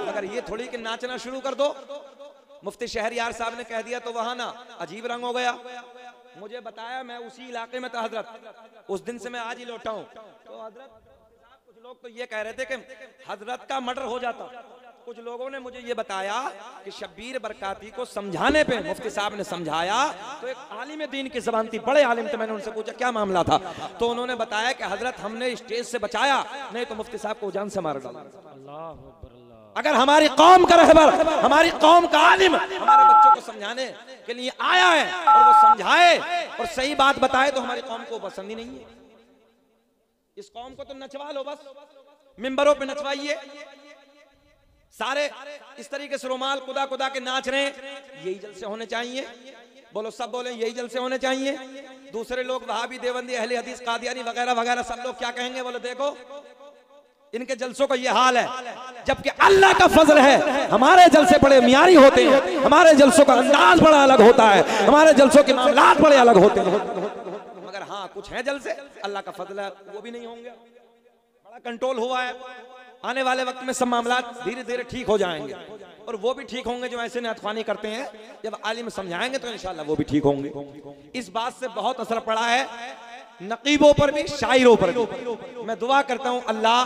मगर ये थोड़ी कि नाचना शुरू कर दो। मुफ्ती शहरयार साहब ने कह दिया तो वहां ना अजीब रंग हो गया। मुझे बताया, मैं उसी इलाके में था हजरत, उस दिन से मैं आज ही लौटा हूं। तो हजरत कुछ लोग तो ये कह रहे थे कि हजरत का मर्डर हो जाता। कुछ लोगों ने मुझे ये बताया कि शब्बीर बरकाती को समझाने पे मुफ्ती साहब ने समझाया तो एक आलिम दीन की ज़बान थी, बड़े आलिम थे। मैंने उनसे पूछा क्या मामला था, तो उन्होंने बताया कि हजरत हमने स्टेज से बचाया, नहीं तो मुफ्ती साहब को जान से मार डाला। अगर हमारी कौम का रहबर, हमारी कौम का आलिम हमारे बच्चों को समझाने के लिए आया है और वो समझाए और सही बात बताए तो हमारी कौम को पसंद ही नहीं है। इस कौम को तो नचवा लो, बस मिंबरों पे नचवाइए, सारे इस तरीके से रुमाल खुदा खुदा के नाच रहे हैं, यही जलसे होने चाहिए। बोलो, सब बोले यही जलसे होने चाहिए। दूसरे लोग वहाबी, देवबंदी, अहले हदीस, कादियानी वगैरह वगैरह सब लोग क्या कहेंगे? बोलो देखो इनके जलसों का ये हाल है, जबकि अल्लाह का फजल है हमारे जलसे बड़े मियारी होते हैं, हमारे जलसों का अंदाज बड़ा अलग होता है, हमारे जलसों के मामलात बड़े अलग होते हैं। मगर हाँ, कुछ है जलसे अल्लाह का फजल है, वो भी नहीं होंगे। बड़ा कंट्रोल हुआ है, आने वाले वक्त में सब मामलात धीरे धीरे ठीक हो जाएंगे और वो भी ठीक होंगे जो ऐसे नातख्वानी करते हैं। जब आलिम समझाएंगे तो इंशाल्लाह वो भी ठीक होंगे। इस बात से बहुत असर पड़ा है नकीबों पर भी, शायरों पर भी। मैं दुआ करता हूं अल्लाह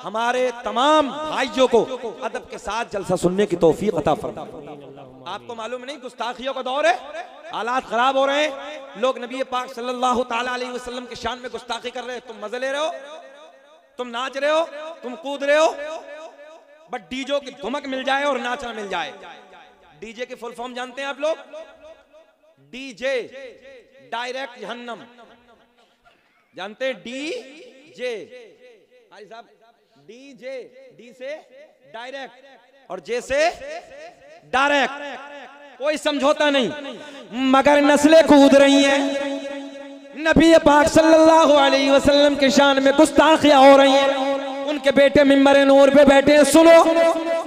हमारे तमाम भाइयों को अदब के साथ जलसा सुनने की तौफीक अता फरमाए। आपको मालूम नहीं, गुस्ताखियों का दौर है, हालात खराब हो रहे हैं, लोग नबी पाक सल्लल्लाहु ताला अलैहि वसल्लम की शान में गुस्ताखी कर रहे हैं। तुम मजे ले रहे हो, तुम नाच रहे हो, तुम कूद रहे हो, बट डीजे की धुमक मिल जाए और नाचना मिल जाए। डीजे की फुल फॉर्म जानते हैं आप लोग? डीजे डायरेक्ट जहन्नम, जानते हैं? डीजे भाई साहब, डीजे, डी से डायरेक्ट और जे से डायरेक्ट, कोई समझौता नहीं। मगर नस्लें कूद रही हैं, नबी पाक सल्लल्लाहु अलैहि वसल्लम के शान में गुस्ताखियां हो रही हैं, उनके बेटे मिंबर नूर पे बैठे हैं। सुनो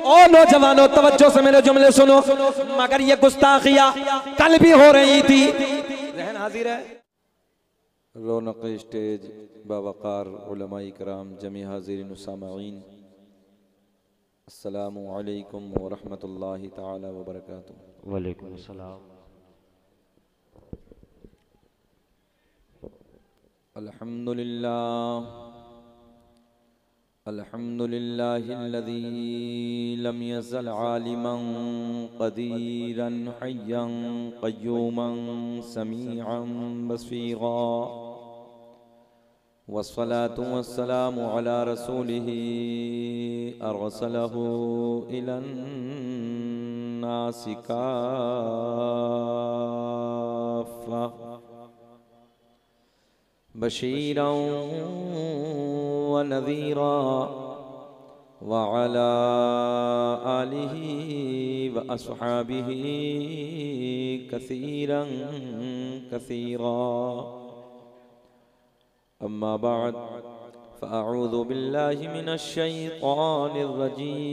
ओ नौजवानों, तवज्जो से मेरे जुमले सुनो। मगर ये गुस्ताखियां कल भी हो रही थी। रहन हाजिर है, रौनक स्टेज बावकार उलमाए कराम, जमी हाज़िरीन सामाईन, अस्सलामु अलैकुम व रहमतुल्लाहि ताला व बरकातुहू। वालेकुम अस्सलाम। अल्हम्दुलिल्लाह अल्हम्दुलिल्लाहिल्लज़ी लम यज़ल आलिमन क़दीरन हय्यन क़य्यूमन समीअन बसीरा, वस्सलातु वस्सलामु अला रसूलिही अरसलहू इलन नासि काफ़्फ़ा बशीरन व नज़ीरा व अला आलिही व अस्हाबिही कसीरन कसीरा। अम्मा बाद फ़अऊज़ु बिल्लाहि मिनश शैतानिर रजीम।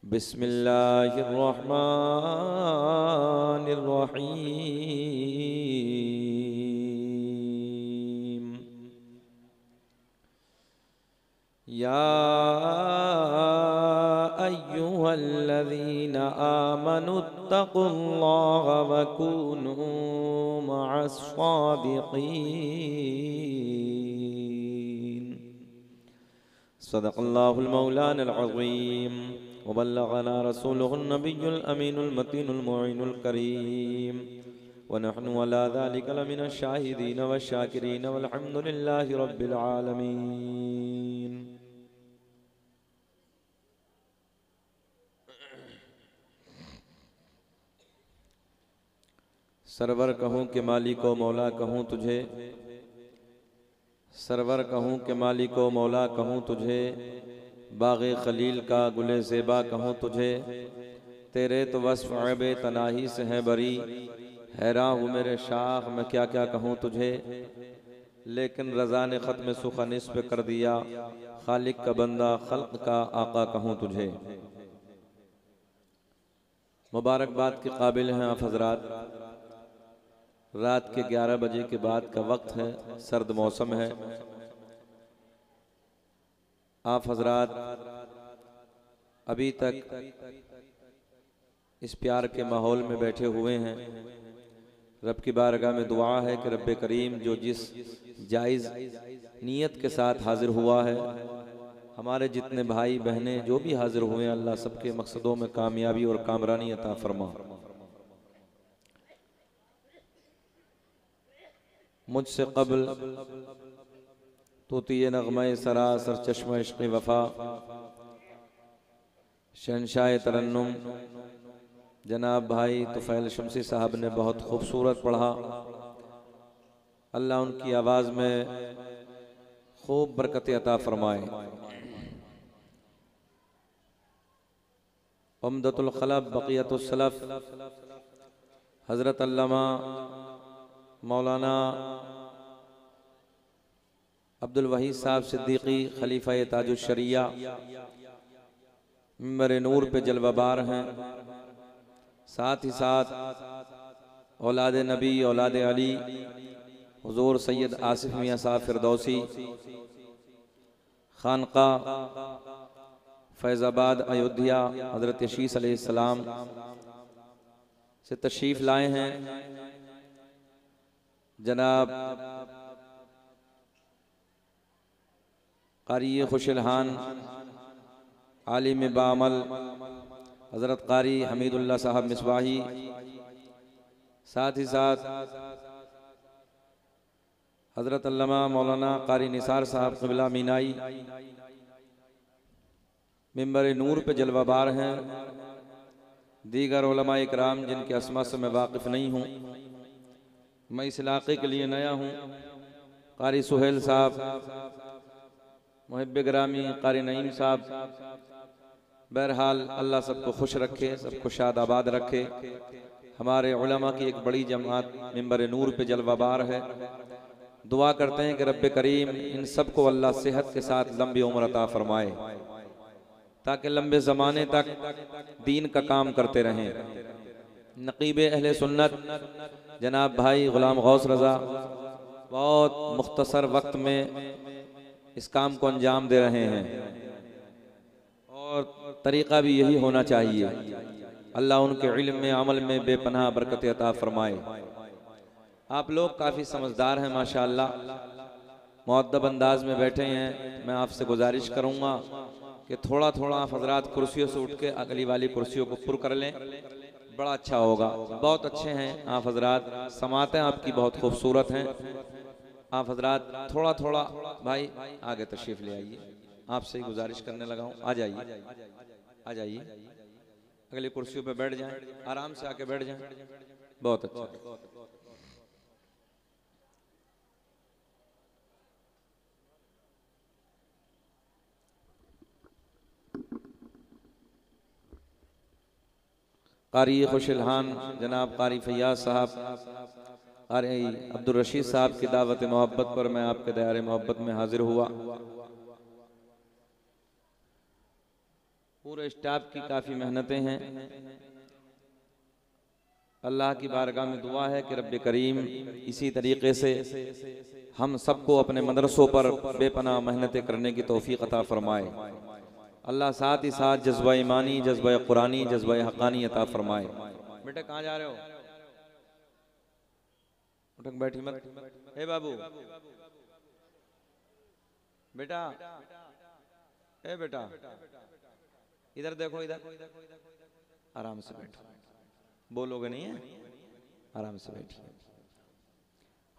बिस्मिल्लाहिर्रहमानिर्रहीम। या अय्युहल्लज़ीना आमनुत्तक़ुल्लाह व कूनू मअस्सादिक़ीन। सदक़ल्लाहुल मौलानल अज़ीम व बल्लगना रसूलुहुन नबियुल अमीनुल मतीनुल मुईनुल करीम व नहनु अला ज़ालिका लमिनश शाहिदीन व शाकिरीन वल्हम्दुलिल्लाहि रब्बिल आलमीन। सरवर कहूँ कि मालिको मौला कहूँ तुझे, सरवर कहूँ कि मालिको मौला कहूँ तुझे, बाग़े खलील का गुले ज़ेबा कहूँ तुझे। तेरे तो वस्फ़ ऐबे तनाही से हैं बरी, हैरान हूँ मेरे शाख मैं क्या क्या कहूँ तुझे। लेकिन रज़ा ने ख़त्म सुख़निस पे कर दिया, खालिक का बंदा खल्क़ का आका कहूँ तुझे। मुबारकबाद के काबिल हैं आप हज़रात। रात के 11 बजे के बाद का वक्त है, सर्द मौसम है, आप हजरात अभी तक इस प्यार के माहौल में बैठे हुए हैं। रब की बारगाह में दुआ है कि रब करीम जो जिस जायज़ नीयत के साथ हाजिर हुआ है, हमारे जितने भाई बहनें जो भी हाजिर हुए हैं, अल्लाह सबके मकसदों में कामयाबी और कामरानी अता फरमा। मुझसे क़ब्ल तूती नग़्मा-ए सरासर चश्मा इश्क़ वफ़ा शहंशाह तरन्नुम जनाब भाई तुफ़ैल शम्सी साहब ने बहुत खूबसूरत पढ़ा। अल्लाह उनकी आवाज़ में खूब बरकत अता फरमाए। उम्दतुल ख़लब बक़ियतुस सलफ़ हज़रत अल्लामा मौलाना अब्दुल वहीद साहब सिद्दीकी खलीफा ताजुश शरिया मिंबर नूर पे जलवाबार हैं। साथ ही साथ औलाद नबी औलाद अली हुजूर सैयद आसिफ मियाँ साहब फिरदौसी खानका फैज़ाबाद अयोध्या हज़रत शीस अलैहिस्सलाम से तशरीफ़ लाए हैं। जनाब कारी खुशलहान आलिम बामल हज़रत कारी हमीदुल्लाह साहब मिसबाही, साथ ही साथ हज़रत अल्लामा मौलाना कारी निसार साहब क़िबला मीनाई मिंबर नूर पे जलवाबार हैं। दीगर उलमा इकराम जिनके अस्मा से मैं वाकिफ़ नहीं हूँ, मैं इस इलाक़े के लिए नया हूँ। कारी सुहेल साहब, मुहिब्ब गिरामी कारी नईम साहब, बहरहाल अल्लाह सबको खुश रखे, सबको शाद आबाद रखे। हमारे उलमा की एक बड़ी जमात मिंबर नूर पे जलवाबार है। दुआ करते हैं कि रब करीम इन सबको अल्लाह सेहत के साथ लंबी उम्र अता फरमाए, ताकि लंबे ज़माने तक दीन का काम करते रहें। नकीब अहले सुन्नत जनाब भाई गुलाम गौस रज़ा बहुत मुख्तसर वक्त में इस काम को अंजाम दे रहे हैं और तरीक़ा भी यही होना चाहिए। अल्लाह उनके इल्म में अमल में बेपनाह बरकत अता फरमाए। आप लोग काफ़ी समझदार हैं माशाअल्लाह, मुअद्दब अंदाज में बैठे हैं। मैं आपसे गुजारिश करूँगा कि थोड़ा थोड़ा आप हजरात कुर्सियों से उठ के अगली वाली कुर्सियों को पुर कर लें, बड़ा अच्छा होगा। बहुत अच्छे हैं आप हजरात, समातें आपकी बहुत खूबसूरत हैं। आप हजरात थोड़ा थोड़ा भाई आगे तशरीफ़ ले आइए, आपसे ही गुजारिश करने लगा हूँ। आ जाइए, आ जाइए, अगली कुर्सियों पे बैठ जाएं, आराम से आके बैठ जाएं। बहुत अच्छा। कारी खुशलहान जनाब कारी फैयाज साहब, कारी अब्दुल रशीद साहब की दावत मोहब्बत पर मैं आपके दायरे मोहब्बत में हाजिर हुआ। पूरे स्टाफ की काफ़ी मेहनतें हैं। अल्लाह की बारगाह में दुआ है कि रब करीम इसी तरीके से हम सबको अपने मदरसों पर बेपनाह मेहनतें करने की तौफीक अता फरमाए। अल्लाह साथ ही साथ जज्बा ईमानी, जज्बा कुरानी, जज्बा हक़ानी अता फरमाए। बेटा कहाँ जा रहे हो? उठक बैठी मत। हे बाबू, बेटा, ए बेटा, इधर देखो, इधर आराम से बैठो, बोलोगे नहीं है, आराम से बैठिए।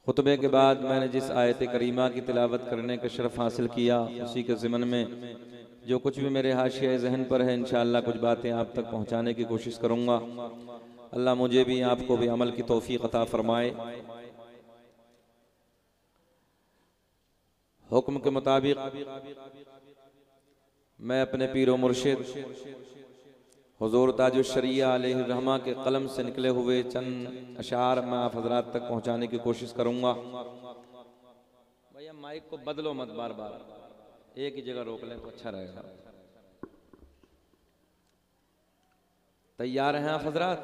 खुतबे के बाद मैंने जिस आयत करीमा की तिलावत करने का शर्फ हासिल किया, उसी के ज़िमन में जो कुछ भी मेरे हाशिया ज़हन पर है इंशाअल्लाह कुछ बातें आप तक पहुँचाने की कोशिश करूँगा। अल्लाह मुझे भी आपको भी अमल की तौफीक अता फरमाए। हुक्म के मुताबिक मैं अपने पीरो मुर्शिद हुजूर ताजुश शरिया अलैहि रहमा के कलम से निकले हुए चंद अशार मैं आप हजरात तक पहुँचाने की कोशिश करूँगा। भैया माइक को बदलो मत, बार बार एक ही जगह रोक लें तो अच्छा रहेगा। तैयार हैं आप हजरात?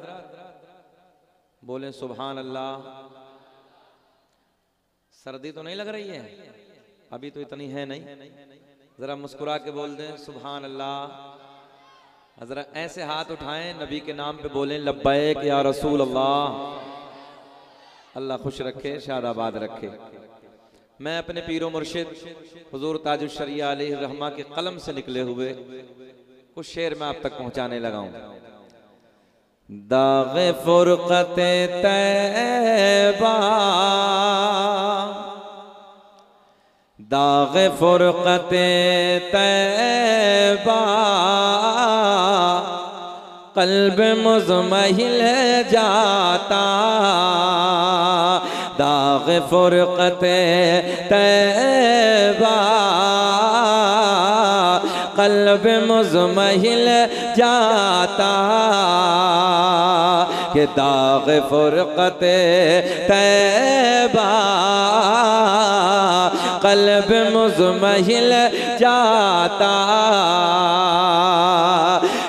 बोलें सुभान अल्लाह। सर्दी तो नहीं लग रही है? अभी तो इतनी है नहीं, जरा मुस्कुरा के बोल दें सुभान अल्लाह। जरा ऐसे हाथ उठाएं, नबी के नाम पे बोलें लब्बैक या रसूल अल्लाह। अल्लाह खुश रखे, शादाबाद रखे। मैं अपने पीरो मुर्शिद हुजूर ताजुश शरिया अलैहि रहमा के कलम से निकले हुए कुछ शेर मैं आप तक पहुंचाने लगा हूं। दाग़े फुरक़ते तैबा, दाग़े फुरक़ते तैबा, क़ल्ब मुज़महिल जाता। दाग़े फुरक़ते तैबा, क़ल्ब मुज़महिल जाता। कि दाग़े फुरक़ते तैबा, क़ल्ब मुज़महिल जाता।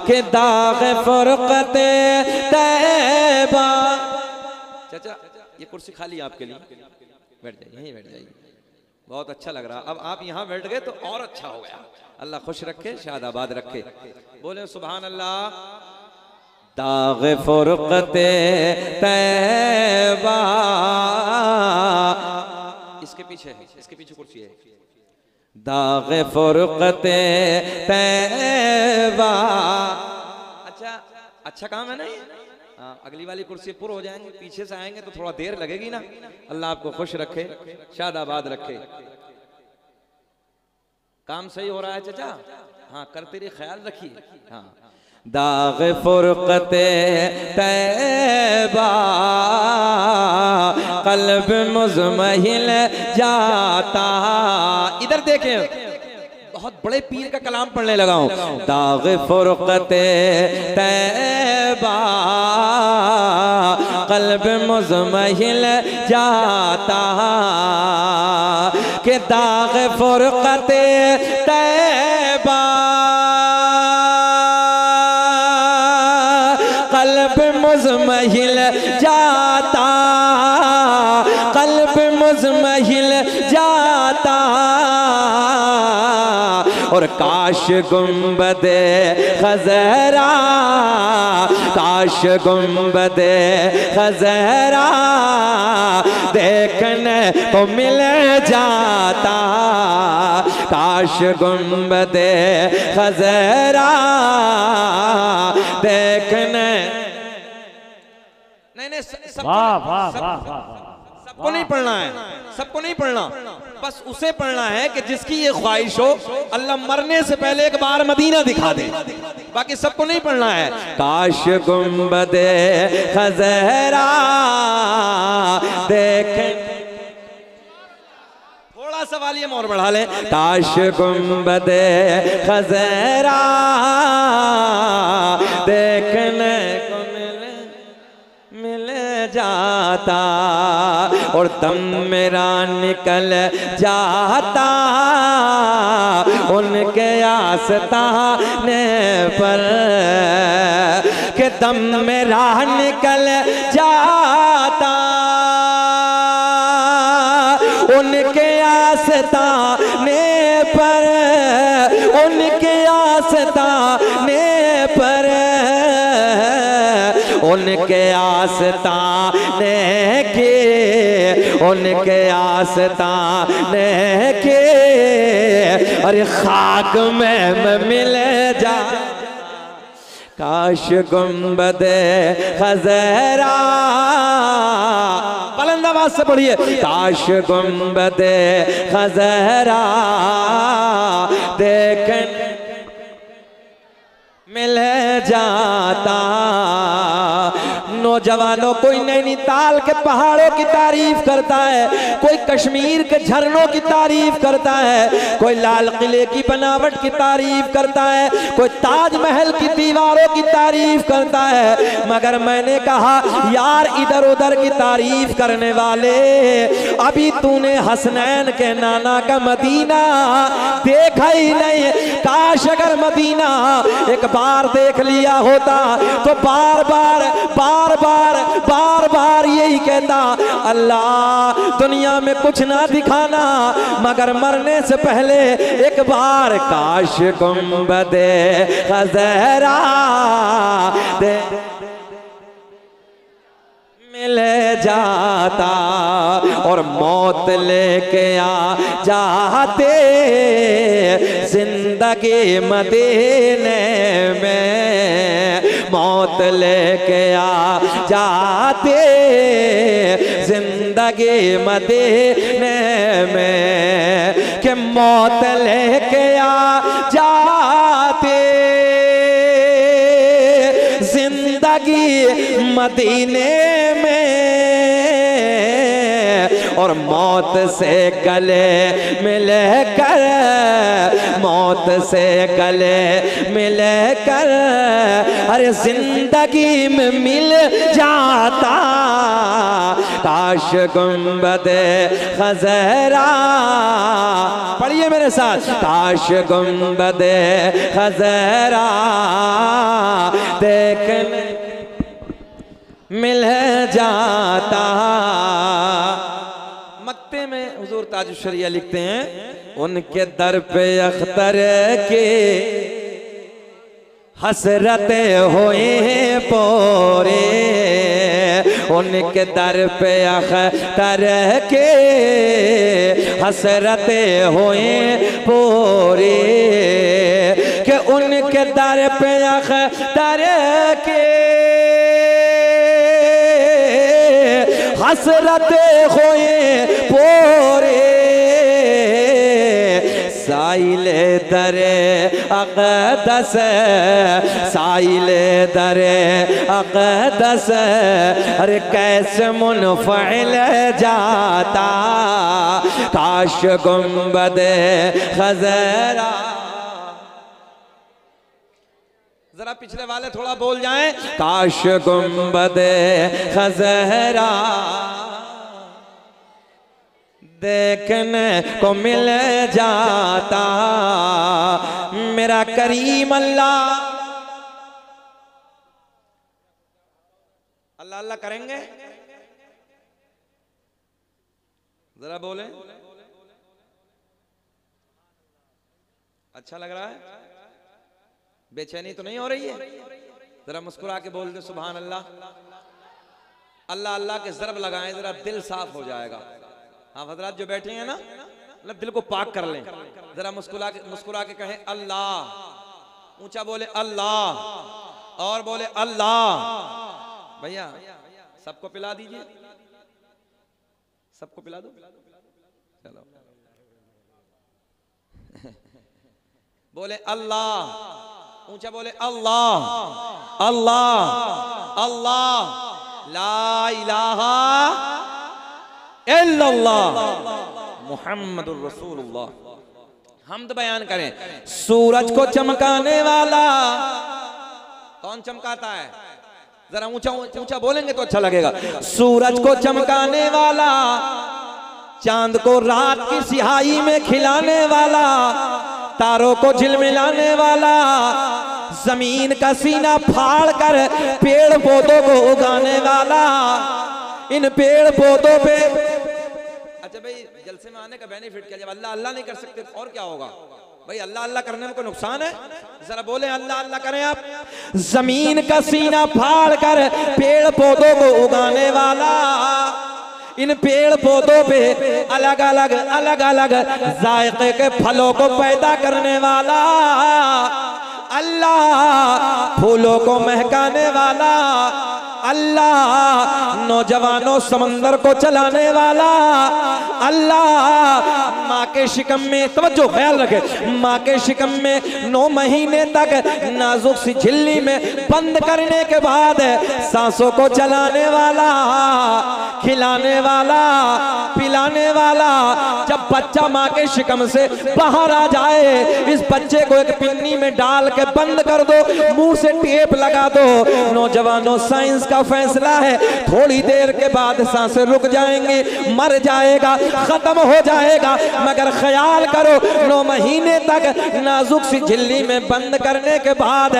कि दाग़े फुरक़ते तैबा। चाचा ये कुर्सी खाली आपके लिए, बैठ जाइए, यहीं बैठ जाइए, बहुत अच्छा लग रहा। अब आप यहाँ बैठ गए तो और अच्छा हो गया। अल्लाह खुश रखे, शादाबाद रखे। बोले सुभान अल्लाह। दाग़े फुरक़ते तैबा, इसके पीछे है, इसके पीछे कुर्सी है। दाग़े फुरक़ते तैबा। अच्छा काम है ना ये। अगली वाली कुर्सी पुर हो जाएंगे, पीछे से आएंगे तो थोड़ा देर लगेगी ना। अल्लाह आपको खुश रखे, शादाबाद रखे। काम सही हो रहा है चाचा? हाँ, करते रहिए, ख्याल रखिए। हाँ, दाग़े फुरक़ते तैबा, क़ल्ब मुज़महिल जाता। इधर देखें, बहुत बड़े पीर का कलाम पढ़ने लगा हूं। दाग़े फुरक़ते तैबा, क़ल्ब मुज़महिल जाता। कि दाग़े फुरक़ते तैबा, क़ल्ब मुज़महिल जाता। क़ल्ब मुज़महिल जाता। और काश गुंबदे खज़रा, काश गुंबदे खज़रा देखने को मिल जाता। काश गुंबदे खज़रा देखने। नहीं, सबको नहीं पढ़ना है, सबको नहीं पढ़ना, बस उसे पढ़ना है कि जिसकी ये ख्वाहिश हो अल्लाह मरने से पहले एक बार मदीना दिखा दे। बाकी सबको नहीं पढ़ना है। काश गुंबदे खज़रा देखें, थोड़ा सा वालियम और बढ़ा लें। काश गुंबदे खज़रा देखने को मिल जाता। और दम मेरा निकल जाता उनके आस्ताने पर। कि दम मेरा निकल जाता उनके आस्ताने पर, उनके आस्ताने पर, उनके आस्ताने के, उनके आस्ताने के। अरे खाक में मिल जा। काश गुंबदे खज़रा, बुलंद आवाज से पढ़िए। काश गुंबदे खज़रा देखन मिल जाता। नौजवानों, कोई नैनीताल के पहाड़ों की तारीफ करता है, कोई कश्मीर के झरनों की तारीफ करता है, कोई लाल किले की बनावट की तारीफ करता है, कोई ताजमहल की दीवारों की तारीफ करता है। मगर मैंने कहा यार, इधर उधर की तारीफ करने वाले, अभी तूने हसनैन के नाना का मदीना देखा ही नहीं। काश अगर मदीना एक बार देख लिया होता तो बार बार बार बार बार बार यही कहता, अल्लाह दुनिया में कुछ ना दिखाना मगर मरने से पहले एक बार काश गुंबदे खज़रा दे मिल जाता और मौत लेके आ जाते जिंदगी मदीने में, मौत लेके आ जाते जिंदगी मदीने में, कि मौत लेके आ जाते जिंदगी मदीने में और मौत से गले मिले कर, मौत से गले मिले कर हर जिंदगी में मिल जाता, काश गुंबदे खज़रा, पढ़िए मेरे साथ, काश गुंबदे खज़रा देखने मिल जाता। मक्ते में हुजूर ताजुल शरिया लिखते हैं, उनके दर पे अख्तर के हसरते होए पोरे, उनके दर पे अख्तर के हसरते होए पोरे, कि उनके दर पे अख्तर के हसरते होए पोरे, साइले दरे अक़दस, साइले दरे अक़दस अरे कैसे मुनफ़इल जाता, काश गुंबदे खज़रा। जरा पिछले वाले थोड़ा बोल जाएं, काश गुंबदे खज़रा देखने को मिल जाता, मेरा करीम अल्लाह। अल्लाह अल्लाह करेंगे, जरा बोले, अच्छा लग रहा है, बेचैनी तो नहीं हो रही है? जरा मुस्कुरा के बोल दे सुभान अल्लाह। अल्लाह अल्लाह के ज़रब लगाएं, जरा दिल साफ हो जाएगा। हाँ हज़रात जो बैठे हैं ना, मतलब दिल को पाक कर लें, जरा मुस्कुरा के कहें अल्लाह, ऊंचा बोले अल्लाह, और बोले अल्लाह। भैया सबको पिला दीजिए, सबको पिला दो, चलो बोले अल्लाह, ऊंचा बोले अल्लाह अल्लाह अल्लाह, ला इलाहा इल्लल्लाह मुहम्मदुर रसूलुल्लाह। हमद बयान करें, सूरज को चमकाने वाला कौन चमकाता है? जरा ऊंचा ऊंचा बोलेंगे तो अच्छा लगेगा। सूरज को चमकाने वाला, चांद को रात की सिहाई में खिलाने वाला, तारों को झिलमिलाने वाला, जमीन का सीना फाड़ कर पेड़ पौधों को उगाने वाला, इन पेड़ पौधों पे। अच्छा भाई जलसे में आने का बेनिफिट क्या? जब अल्लाह अल्लाह नहीं कर सकते और क्या होगा भाई? अल्लाह अल्लाह करने में कोई नुकसान है? जरा बोले अल्लाह अल्लाह करें आप। जमीन का सीना फाड़ कर पेड़ पौधों को उगाने वाला, इन पेड़ पौधों पे अलग अलग जायके के फलों को पैदा करने वाला अल्लाह, फूलों को महकाने वाला अल्लाह, नौजवानों समंदर को चलाने वाला अल्लाह, माँ के शिकम में, तवज्जो ख्याल रखे, माँ के शिकम में 9 महीने तक नाजुक सी झिल्ली में बंद करने के बाद सांसों को चलाने वाला, खिलाने वाला, पिलाने वाला। जब बच्चा माँ के शिकम से बाहर आ जाए, इस बच्चे को एक पिन्नी में डाल के बंद कर दो, मुंह से टेप लगा दो। नौजवानों साइंस उसका फैसला है। थोड़ी देर के बाद सांसें रुक जाएंगी, मर जाएगा, खत्म हो जाएगा। मगर ख्याल करो 9 महीने तक नाजुक सी झिल्ली में बंद करने के बाद,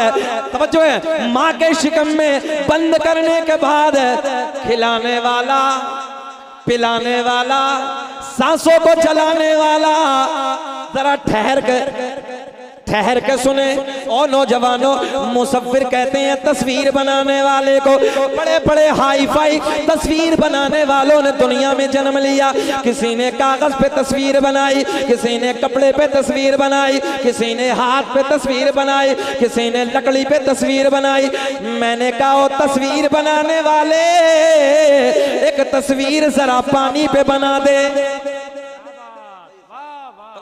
तवज्जो है, माँ के शिकम में बंद करने के बाद खिलाने वाला, पिलाने वाला, सांसों को चलाने वाला, जरा ठहर के सुने। और नौजवानों, मुसव्विर कहते हैं तस्वीर बनाने वाले को, बड़े बड़े हाई फाई तस्वीर बनाने वालों ने दुनिया में जन्म लिया। किसी ने कागज पे तस्वीर बनाई, किसी ने कपड़े पे तस्वीर बनाई, किसी ने हाथ पे तस्वीर बनाई, किसी ने लकड़ी पे तस्वीर बनाई। मैंने कहा ओ तस्वीर बनाने वाले, एक तस्वीर जरा पानी पे बना दे।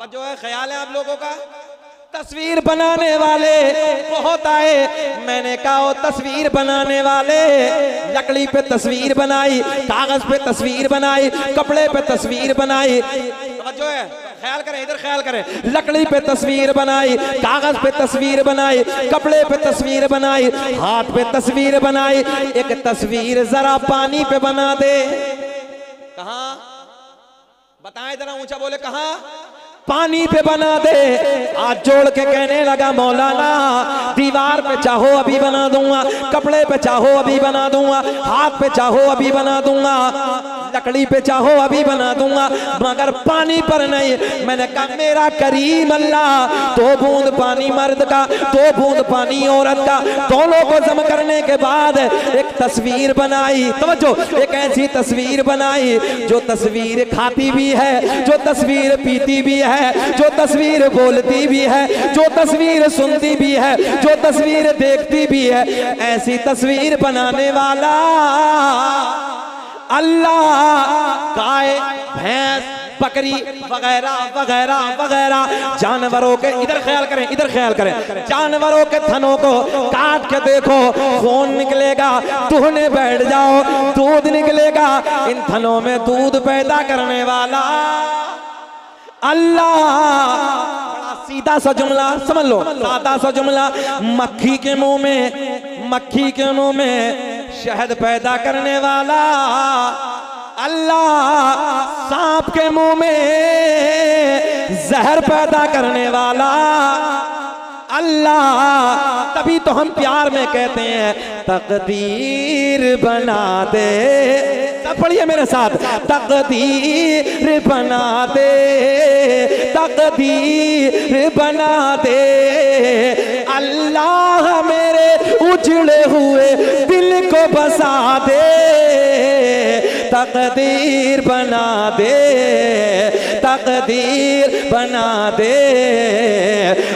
जो है ख्याल है आप लोगों का? तस्वीर बनाने वाले बहुत आए। मैंने कहा वो तस्वीर बनाने वाले, लकड़ी पे तस्वीर बनाई, कागज पे तस्वीर बनाई, कपड़े पे तस्वीर बनाई। जो है ख्याल करें, इधर ख्याल करें। लकड़ी पे तस्वीर बनाई, कागज पे तस्वीर बनाई, कपड़े पे तस्वीर बनाई, हाथ पे तस्वीर बनाई। एक तस्वीर जरा पानी पे बना दे। कहाँ बताएं, जरा ऊंचा बोले, कहाँ? पानी पे बना दे। हाथ जोड़ के कहने लगा मौलाना, दीवार पे चाहो अभी बना दूंगा, कपड़े पे चाहो अभी बना दूंगा, हाथ पे चाहो अभी बना दूंगा, लकड़ी पे चाहो अभी बना दूंगा, मगर पानी पर नहीं। मैंने कहा मेरा करीम अल्लाह, 2 बूंद पानी मर्द का, 2 बूंद पानी औरत का, दोनों को जम करने के बाद एक तस्वीर बनाई। तवज्जो, एक ऐसी तस्वीर बनाई जो तस्वीर खाती भी है, जो तस्वीर पीती भी है, जो तस्वीर बोलती भी है, जो तस्वीर सुनती भी है, जो तस्वीर देखती भी है। ऐसी तस्वीर बनाने वाला अल्लाह गाय, भैंस, बकरी वगैरह वगैरह वगैरह जानवरों के, इधर ख्याल करें, इधर ख्याल करें, जानवरों के थनों को काट के देखो, खून निकलेगा, दुहने बैठ जाओ, दूध निकलेगा। इन थनों में दूध पैदा करने वाला अल्लाह। बड़ा सीधा सा जुमला समझ लो, सादा सा जुमला। मक्खी के मुंह में शहद पैदा करने वाला अल्लाह, सांप के मुंह में जहर पैदा करने वाला अल्लाह। तभी तो हम प्यार में कहते हैं तकदीर बना दे। सब पढ़िए मेरे साथ, तकदीर बना दे, तकदीर बना दे अल्लाह, मेरे उजड़े हुए दिल को बसा दे, तकदीर बना दे, तकदीर बना दे।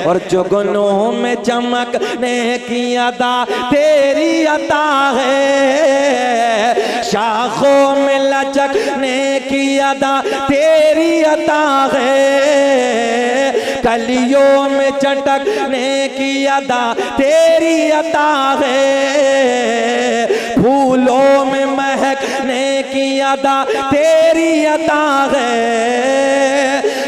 और जुगनों में चमकने की अदा तेरी अता है, शाखों में लचकने की अदा तेरी अता है, कलियों में चटकने की अदा तेरी अता है, फूलों में महकने की अदा तेरी अता है।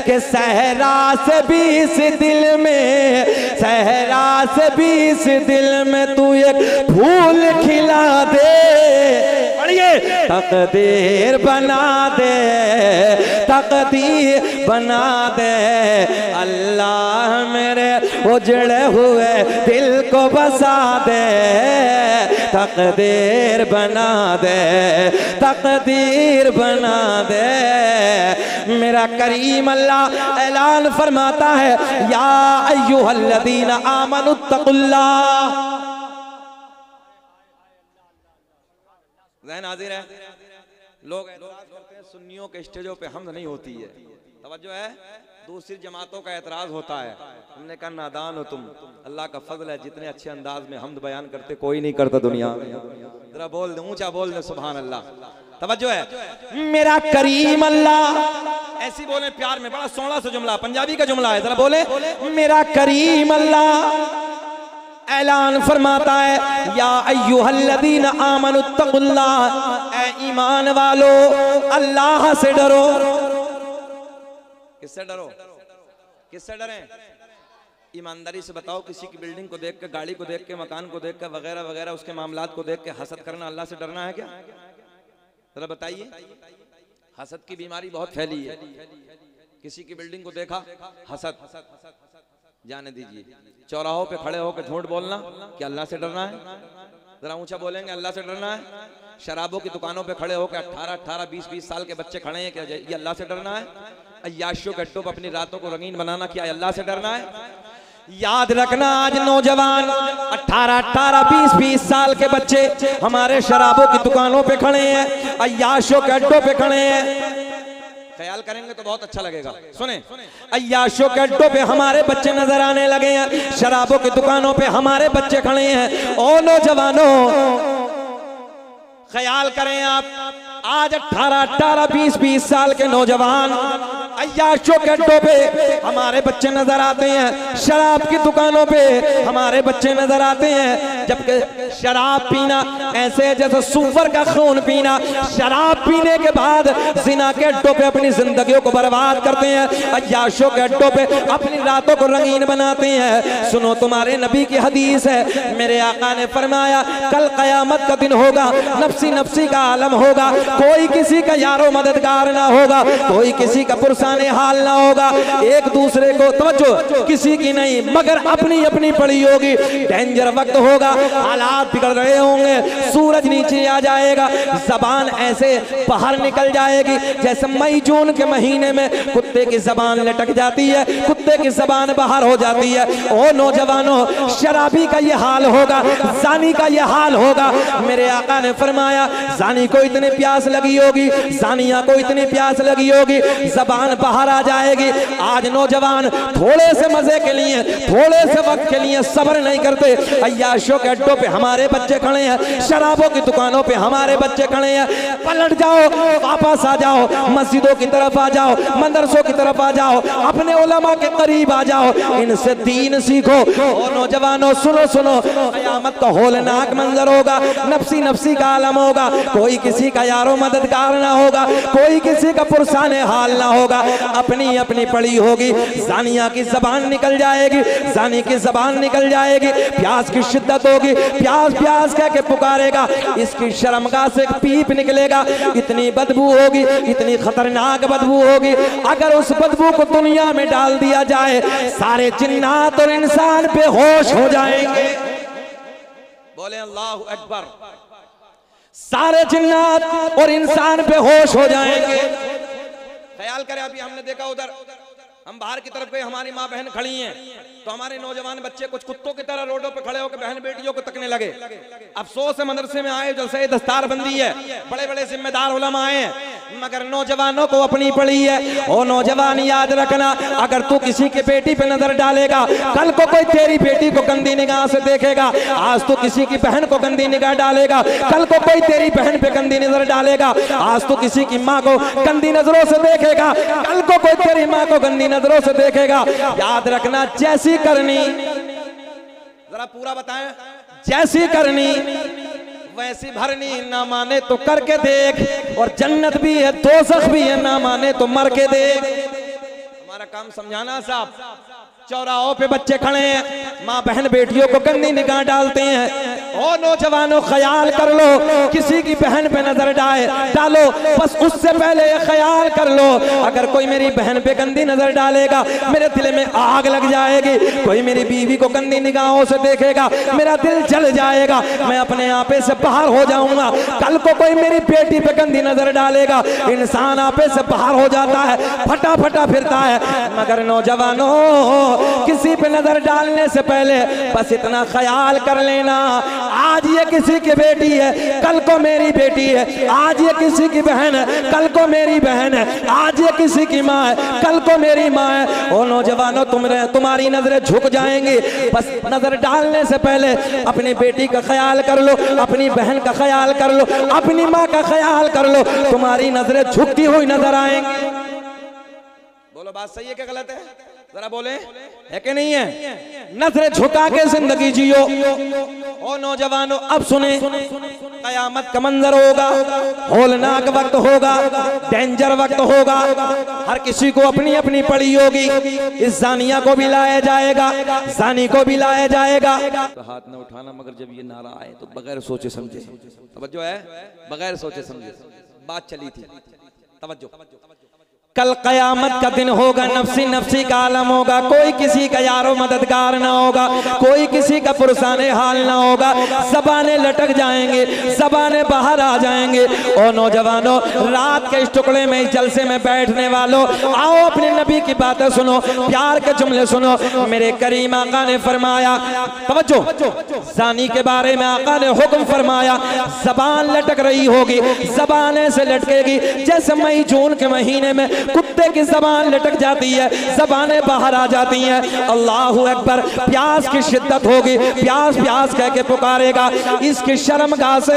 कि सहरा से 20 दिल में, सहरा से 20 दिल में तू एक फूल खिला दे। पढ़िए, तकदीर बना दे, तकदीर बना दे अल्लाह, मेरे उजड़े हुए दिल को बसा दे, तकदीर बना दे, तकदीर बना दे। मेरा करीम अल्लाह ऐलान फरमाता है, या अय्युहल्लज़ीना आमनुत्तकुल्लाह। ज़हन हाज़िर है? लोग एतराज़ करते हैं सुन्नियों के स्टेजों पे हमद नहीं होती है, तवज्जो है, दूसरी जमातों का एतराज़ होता है। हमने कहा नादान हो तुम, अल्लाह का फजल है, जितने अच्छे अंदाज में हमद बयान करते कोई नहीं करता दुनिया में। जरा बोल दे, ऊंचा बोल दे सुभान अल्लाह। तवज्जो है, मेरा करीम अल्लाह, ऐसी बोले प्यार में, बड़ा सोहना सा जुमला, पंजाबी का जुमला है, जरा बोले, मेरा करीम अल्लाह ऐलान फरमाता है, या अय्युहल्लज़ीना आमनुत्तकुल्लाह, ऐ ईमान वालो अल्लाह से डरो। किससे डरो? किससे डरें? ईमानदारी से बताओ, किसी की बिल्डिंग को देख के, गाड़ी को देख के, मकान को देख के, वगैरह वगैरह उसके मामलात को देख के हसद करना अल्लाह से डरना है क्या? जरा बताइए। हसद की बीमारी बहुत फैली है। किसी की बिल्डिंग को देखा, हसद, जाने दीजिए। चौराहों पे खड़े होकर झूठ बोलना, क्या अल्लाह से डरना है? जरा ऊंचा बोलेंगे, अल्लाह से डरना है। शराबों की दुकानों पे खड़े होकर 18-18, 20-20 साल के बच्चे खड़े हैं, क्या ये अल्लाह से डरना है? अय्याशों के अड्डों पर अपनी रातों को रंगीन बनाना, क्या अल्लाह से डरना है? याद रखना, आज नौजवान 18-18, 20-20 साल के बच्चे हमारे शराबों की दुकानों पे खड़े हैं, अय्याशों के अड्डों पे खड़े हैं। ख्याल करेंगे तो बहुत अच्छा लगेगा। सुने, अय्याशों के अड्डों पे हमारे बच्चे नजर आने लगे हैं, शराबों की दुकानों पे हमारे बच्चे खड़े हैं। ओ नौजवानों, ख्याल करें आप, आज 18-18, 20-20 साल के नौजवान अय्याशों के अड्डों पे हमारे बच्चे नजर आते हैं, शराब की दुकानों पे हमारे बच्चे नजर आते हैं। जबकि शराब पीना ऐसे जैसे सूअर का खून पीना, शराब पीने के बाद जिना के अड्डों पे अपनी जिंदगियों को बर्बाद करते हैं, अय्याशों के अड्डों पे अपनी रातों को रंगीन बनाते हैं। सुनो, तुम्हारे नबी की हदीस है, मेरे आका ने फरमाया कल कयामत का दिन होगा, नफ्सी नफ्सी का आलम होगा, कोई किसी का यारो मददगार ना होगा, कोई किसी का पुरसाने हाल ना होगा, एक दूसरे को तवज्जो किसी की नहीं मगर अपनी अपनी पड़ी होगी। डेंजर वक्त होगा, हालात बिगड़ रहे होंगे, सूरज नीचे आ जाएगा, जबान ऐसे बाहर निकल जाएगी जैसे मई जून के महीने में कुत्ते की जबान लटक जाती है, कुत्ते की जबान बाहर हो जाती है। ओ नौजवानों, शराबी का ये हाल होगा, जानी का ये हाल होगा। मेरे आका ने फरमाया जानी को इतनी प्यास लगी होगी, जानिया को इतनी प्यास लगी होगी, जबान बाहर आ जाएगी। आज नौजवान थोड़े से मजे के लिए, थोड़े से वक्त के लिए सब्र नहीं करते। अय्याशों के अड्डों पे हमारे बच्चे खड़े हैं, शराबों की दुकानों पे हमारे बच्चे खड़े हैं। पलट जाओ, वापस आ जाओ, मस्जिदों की तरफ आ जाओ, मदरसों की तरफ आ जाओ, अपने उलमा के करीब आ जाओ, इनसे दीन सीखो। और नौजवानों सुनो सुनो, क़यामत का होलनाक मंजर होगा, नफ्सी नफ्सी का आलम होगा, कोई किसी का यारो मददगार ना होगा, कोई किसी का पुरसाने हाल ना होगा, अपनी अपनी पड़ी होगी। जानिया की जबान निकल जाएगी, जानी की जबान निकल जाएगी, प्यास की शिद्दत होगी, प्यास प्यास कह के पुकारेगा, इसकी शर्मगाह से पीप निकलेगा, इतनी बदबू होगी, इतनी खतरनाक बदबू होगी। अगर उस बदबू को दुनिया में डाल दिया जाए, सारे जिन्नात और इंसान बेहोश हो जाएंगे। बोले अल्लाहु अकबर। सारे जिन्नात और इंसान बेहोश हो जाएंगे। ख्याल करें, अभी हमने देखा उधर हम बाहर की तरफ गए, हमारी माँ बहन खड़ी हैं, तो हमारे नौजवान बच्चे कुछ कुत्तों की तरह रोडों पे खड़े होकर बहन बेटियों को तकने लगे। अफसोस है, मदरसे में आए, जलसे दस्तार बंदी है, बड़े बड़े जिम्मेदार उलमा आए, मगर नौजवानों को अपनी पड़ी है। ओ नौजवान, याद रखना, अगर तू किसी की बेटी पे नजर डालेगा, कल को कोई तेरी बेटी को गंदी निगाह से देखेगा। आज तू किसी की बहन को गंदी निगाह डालेगा, कल को कोई तेरी बहन पे गंदी नजर डालेगा। आज तू किसी की माँ को गंदी नजरों से देखेगा, कल को कोई तेरी माँ को गंदी नजरों से देखेगा। याद रखना, जैसी करनी, जरा पूरा बताएं, जैसी करनी वैसी भरनी, ना माने तो करके देख, और जन्नत भी है दोज़ख भी है, ना माने तो मर के देख। हमारा काम समझाना साहब। चौराहों पे बच्चे खड़े हैं, माँ बहन बेटियों को गंदी निगाह डालते हैं। ओ नौजवानों, ख्याल कर लो, किसी की बहन पे नजर डालो, बस उससे पहले ये ख्याल कर लो, अगर कोई मेरी बहन पे गंदी नजर डालेगा, मेरे दिल में आग लग जाएगी। कोई मेरी बीवी को गंदी निगाहों से देखेगा, मेरा दिल जल जाएगा, मैं अपने आपे से बाहर हो जाऊंगा। कल को कोई मेरी बेटी पे गंदी नजर डालेगा, इंसान आपे से बाहर हो जाता है, फटा फटा फिरता है। मगर नौजवानों, किसी पे नजर डालने से पहले बस इतना ख्याल कर लेना, आज ये किसी की बेटी है, कल को मेरी बेटी है, आज ये किसी की बहन है, कल को मेरी बहन है, आज ये किसी की माँ है, कल को मेरी माँ है। ओ नौजवानों, तुम्हारी नजरें झुक जाएंगी, बस नजर डालने से पहले अपनी बेटी का ख्याल कर लो, अपनी बहन का ख्याल कर लो, अपनी माँ का ख्याल कर लो, तुम्हारी नजरें झुकती हुई नजर आएंगी। बोलो, बात सही है क्या गलत है? जरा बोले। है कि नहीं है? नजरें झुका के जिंदगी जियो। ओ नौजवानों अब सुने, कयामत का मंजर होगा, होलनाक वक्त होगा, डेंजर वक्त होगा। हर किसी को अपनी अपनी पड़ी होगी। इस जानिया को भी लाया जाएगा, जानी को भी लाया जाएगा। तो हाथ न उठाना, मगर जब ये नारा आए तो बगैर सोचे समझे, तवज्जो है, बगैर सोचे समझे बात चली थी, तवज्जो। कल कयामत का दिन होगा, नफसी नफसी का आलम होगा, कोई किसी का यारो मददगार ना होगा, कोई किसी का पुरसाने हाल ना होगा। ज़बानें लटक जाएंगे, ज़बानें बाहर आ जाएंगे। और नौजवानों, रात के इस टुकड़े में, इस जलसे में बैठने वालों, आओ अपने नबी की बातें सुनो, प्यार के जुमले सुनो। मेरे करीम आका ने फरमाया, तवज्जो, ज़ानी के बारे में आका ने हुक्म फरमाया, ज़बान लटक रही होगी, ज़बानें से लटकेगी जैसे मई जून के महीने में कुत्ते की जबान लटक जाती है, जबानें बाहर आ जाती हैं। अल्लाहु अकबर, प्यास की शिद्दत होगी, प्यास प्यास कह के पुकारेगा। इसकी शर्मगाह से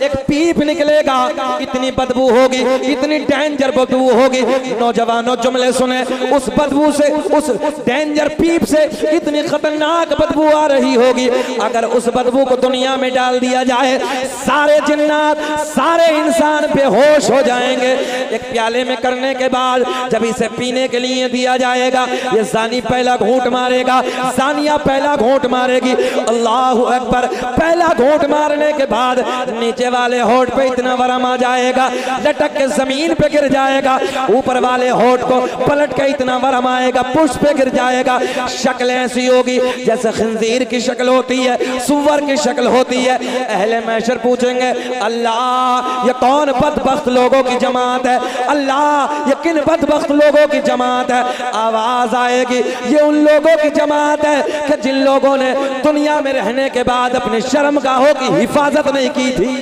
एक पीप निकलेगा, इतनी बदबू होगी, इतनी डेंजर बदबू होगी। नौजवानों जुमले सुने, उस बदबू से, उस डेंजर पीप से इतनी खतरनाक बदबू आ रही होगी। अगर उस बदबू को दुनिया में डाल दिया जाए, सारे जिन्नात, सारे इंसान बेहोश हो जाएंगे। एक प्याले में करने के बाद जब इसे पीने के लिए दिया जाएगा, ये जानी पहला घूंट मारेगा, जानिया पहला घूंट मारेगी। अल्लाहु अकबर, पहला घूंट मारने के बाद नीचे वाले होठ पे इतना वरम आ जाएगा, लटक के जमीन पे गिर जाएगा। ऊपर वाले होठ को पलट के इतना वरम आएगा, पुष्प पे गिर जाएगा। शक्ल ऐसी होगी जैसे खंजीर की शक्ल होती है, सुअर की शक्ल होती है। अहले महशर पूछेंगे, अल्लाह ये कौन बदबख्त लोगों की जमात है? अल्लाह ये किन बदबख्त लोगों की जमात है? आवाज आएगी, ये उन लोगों की जमात है कि जिन लोगों ने दुनिया में रहने के बाद अपनी शर्मगाहों की हिफाजत नहीं की थी।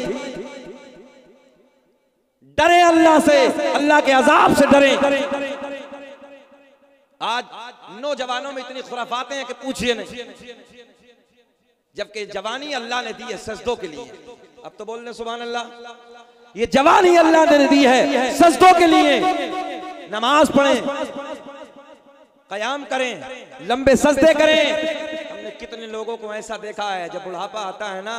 डरे अल्लाह से, अल्लाह के अजाब से डरे। आज नौजवानों में इतनी खुराफातें हैं कि पूछिए नहीं, जबकि जवानी अल्लाह ने दी है सजदों के लिए। अब तो बोलने सुभान अल्लाह, ये जवानी अल्लाह ने दी है सजदों के लिए। नमाज पढ़ें, कयाम करें, लंबे सजदे करें। हमने कितने लोगों को ऐसा देखा है, जब बुढ़ापा आता है ना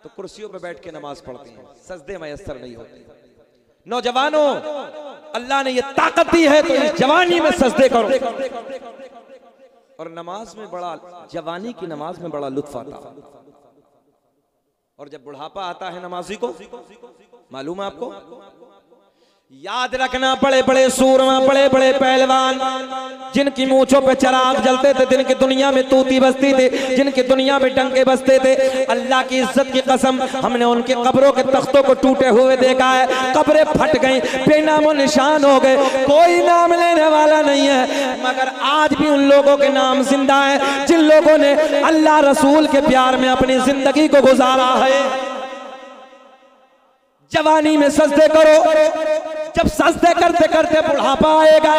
तो कुर्सियों पे बैठ के नमाज पढ़ती हैं, सजदे मयस्सर नहीं होते। नौजवानों, अल्लाह ने ये ताकत दी है तो इस जवानी में सजदे करो। और नमाज में बड़ा, जवानी की नमाज में बड़ा लुत्फ आता है। और जब बुढ़ापा आता है नमाजी को, मालूम है आपको, याद रखना, बड़े बड़े सूरमा, बड़े बड़े पहलवान, जिनकी मूंछों पे चिराग जलते थे, जिनकी दुनिया में तूती बजती थी, जिनकी दुनिया में डंके बजते थे, अल्लाह की इज्जत की कसम, हमने उनके कब्रों के तख्तों को टूटे हुए देखा है। कब्रें फट गई, बेनामो निशान हो गए, कोई नाम लेने वाला नहीं है। मगर आज भी उन लोगों के नाम जिंदा है जिन लोगों ने अल्लाह रसूल के प्यार में अपनी जिंदगी को गुजारा है। जवानी में सजदे करो। जब सजदे करते करते बुढ़ापा आएगा,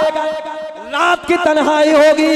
रात की तन्हाई होगी,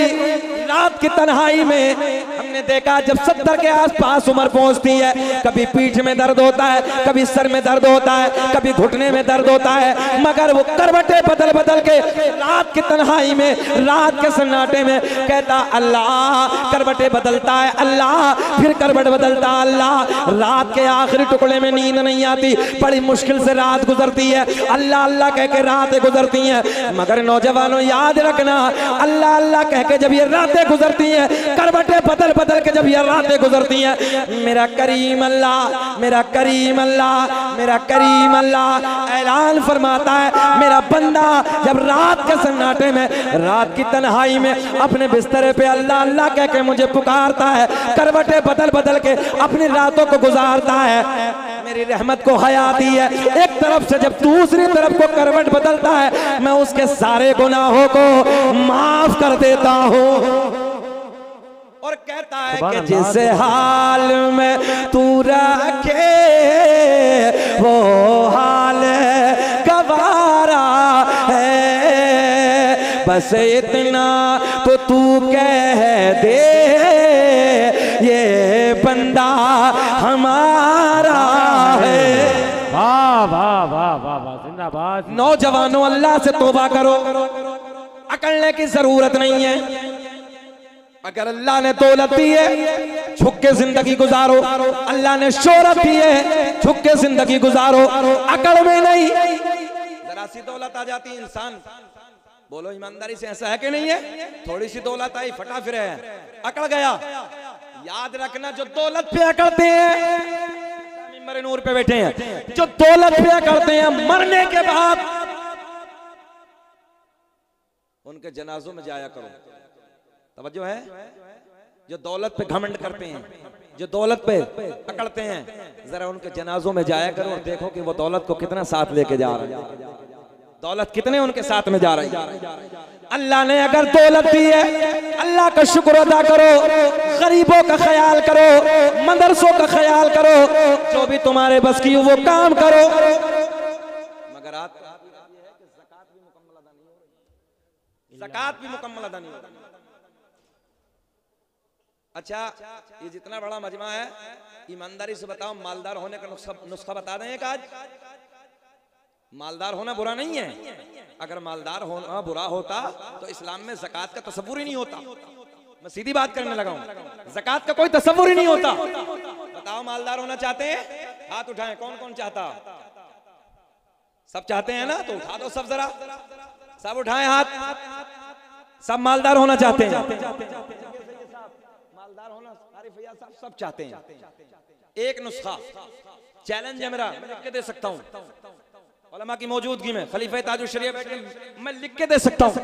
रात की तन्हाई में हमने देखा जब 70 के आसपास उम्र पहुंचती है, कभी पीठ में दर्द होता है, कभी सर में दर्द होता है, कभी घुटने में दर्द होता है, मगर वो करवटें बदल बदल के रात की तन्हाई में, रात के सन्नाटे में कहता अल्लाह, करवटें बदलता है अल्लाह, फिर करवट बदलता अल्लाह। रात के आखिरी टुकड़े में नींद नहीं आती, बड़ी मुश्किल से रात गुजरती है, अल्लाह अल्लाह कह के रातें गुजरती हैं। मगर नौजवानों याद रखना, अल्लाह अल्लाह कह के जब ये रातें गुजरती हैं, करवटें बदल बदल के जब ये रातें गुजरती हैं, मेरा करीम अल्लाह, मेरा करीम अल्लाह, मेरा करीम अल्लाह ऐलान फरमाता है, मेरा बंदा जब रात के सन्नाटे में, रात की तन्हाई में अपने बिस्तरे पे अल्लाह अल्लाह कह के मुझे पुकारता है, करवटें बदल बदल के अपनी रातों को गुजारता है, मेरी रहमत को हयात दी है। एक तरफ से जब दूसरी तरफ को करवट बदलता है, मैं उसके सारे गुनाहों को माफ कर देता हूँ। और कहता है कि जिस हाल में तू रखे वो हाल गवारा है, बस इतना तो तू कह दे ये बंदा हमारा है। वाह वाह वाह वाह वाह, जिंदाबाद। नौजवानों अल्लाह से तौबा करो, अकड़ने की जरूरत नहीं है। अगर अल्लाह ने दौलत दी है झुक के जिंदगी गुजारो, अल्लाह ने शोहरत दी है झुक के जिंदगी गुजारो, अकड़ में नहीं। जरा सी दौलत आ जाती है इंसान, बोलो ईमानदारी से ऐसा है कि नहीं है? थोड़ी सी दौलत आई फटा फिर है, अकड़ गया। याद रखना जो दौलत पे अकड़ते हैं, मिंबर नूर पे बैठे हैं, जो दौलत पे अकड़ते हैं मरने के बाद उनके जनाजों में जाया करो। तवज्जो है? जो दौलत पे घमंड करते हैं, जो दौलत पे अकड़ते हैं, जरा उनके जनाजों में जाया करो और देखो कि वो दौलत को कितना साथ लेके जा रहे हैं, दौलत कितने उनके साथ में जा रही है। अल्लाह ने अगर दौलत दी है अल्लाह का शुक्र अदा करो, गरीबों का ख्याल करो, मदरसों का ख्याल करो, जो भी तुम्हारे बस की वो काम करो। मगर आप ज़कात भी मुकम्मल अदा नहीं हो रही। अच्छा, ये जितना बड़ा मजमा है, ईमानदारी से बताओ मालदार होने का नुस्खा बता दें एक आज। मालदार होना बुरा नहीं है, अगर मालदार होना बुरा होता तो इस्लाम में ज़कात का तसव्वुर ही नहीं होता। मैं सीधी बात करने लगा हूं, ज़कात का कोई तसव्वुर ही नहीं होता। बताओ मालदार होना चाहते हैं? हाथ उठाएं, कौन कौन चाहता? सब चाहते हैं ना, तो उठा दो सब, जरा सब उठाएं हाथ। सब मालदार होना चाहते हैं, मालदार होना सब चाहते हैं। एक नुस्खा चैलेंज है मेरा, मैं लिख के दे सकता हूं उलमा की मौजूदगी में, खलीफा ताजुल शरीया बैठे, मैं लिख के दे सकता हूं।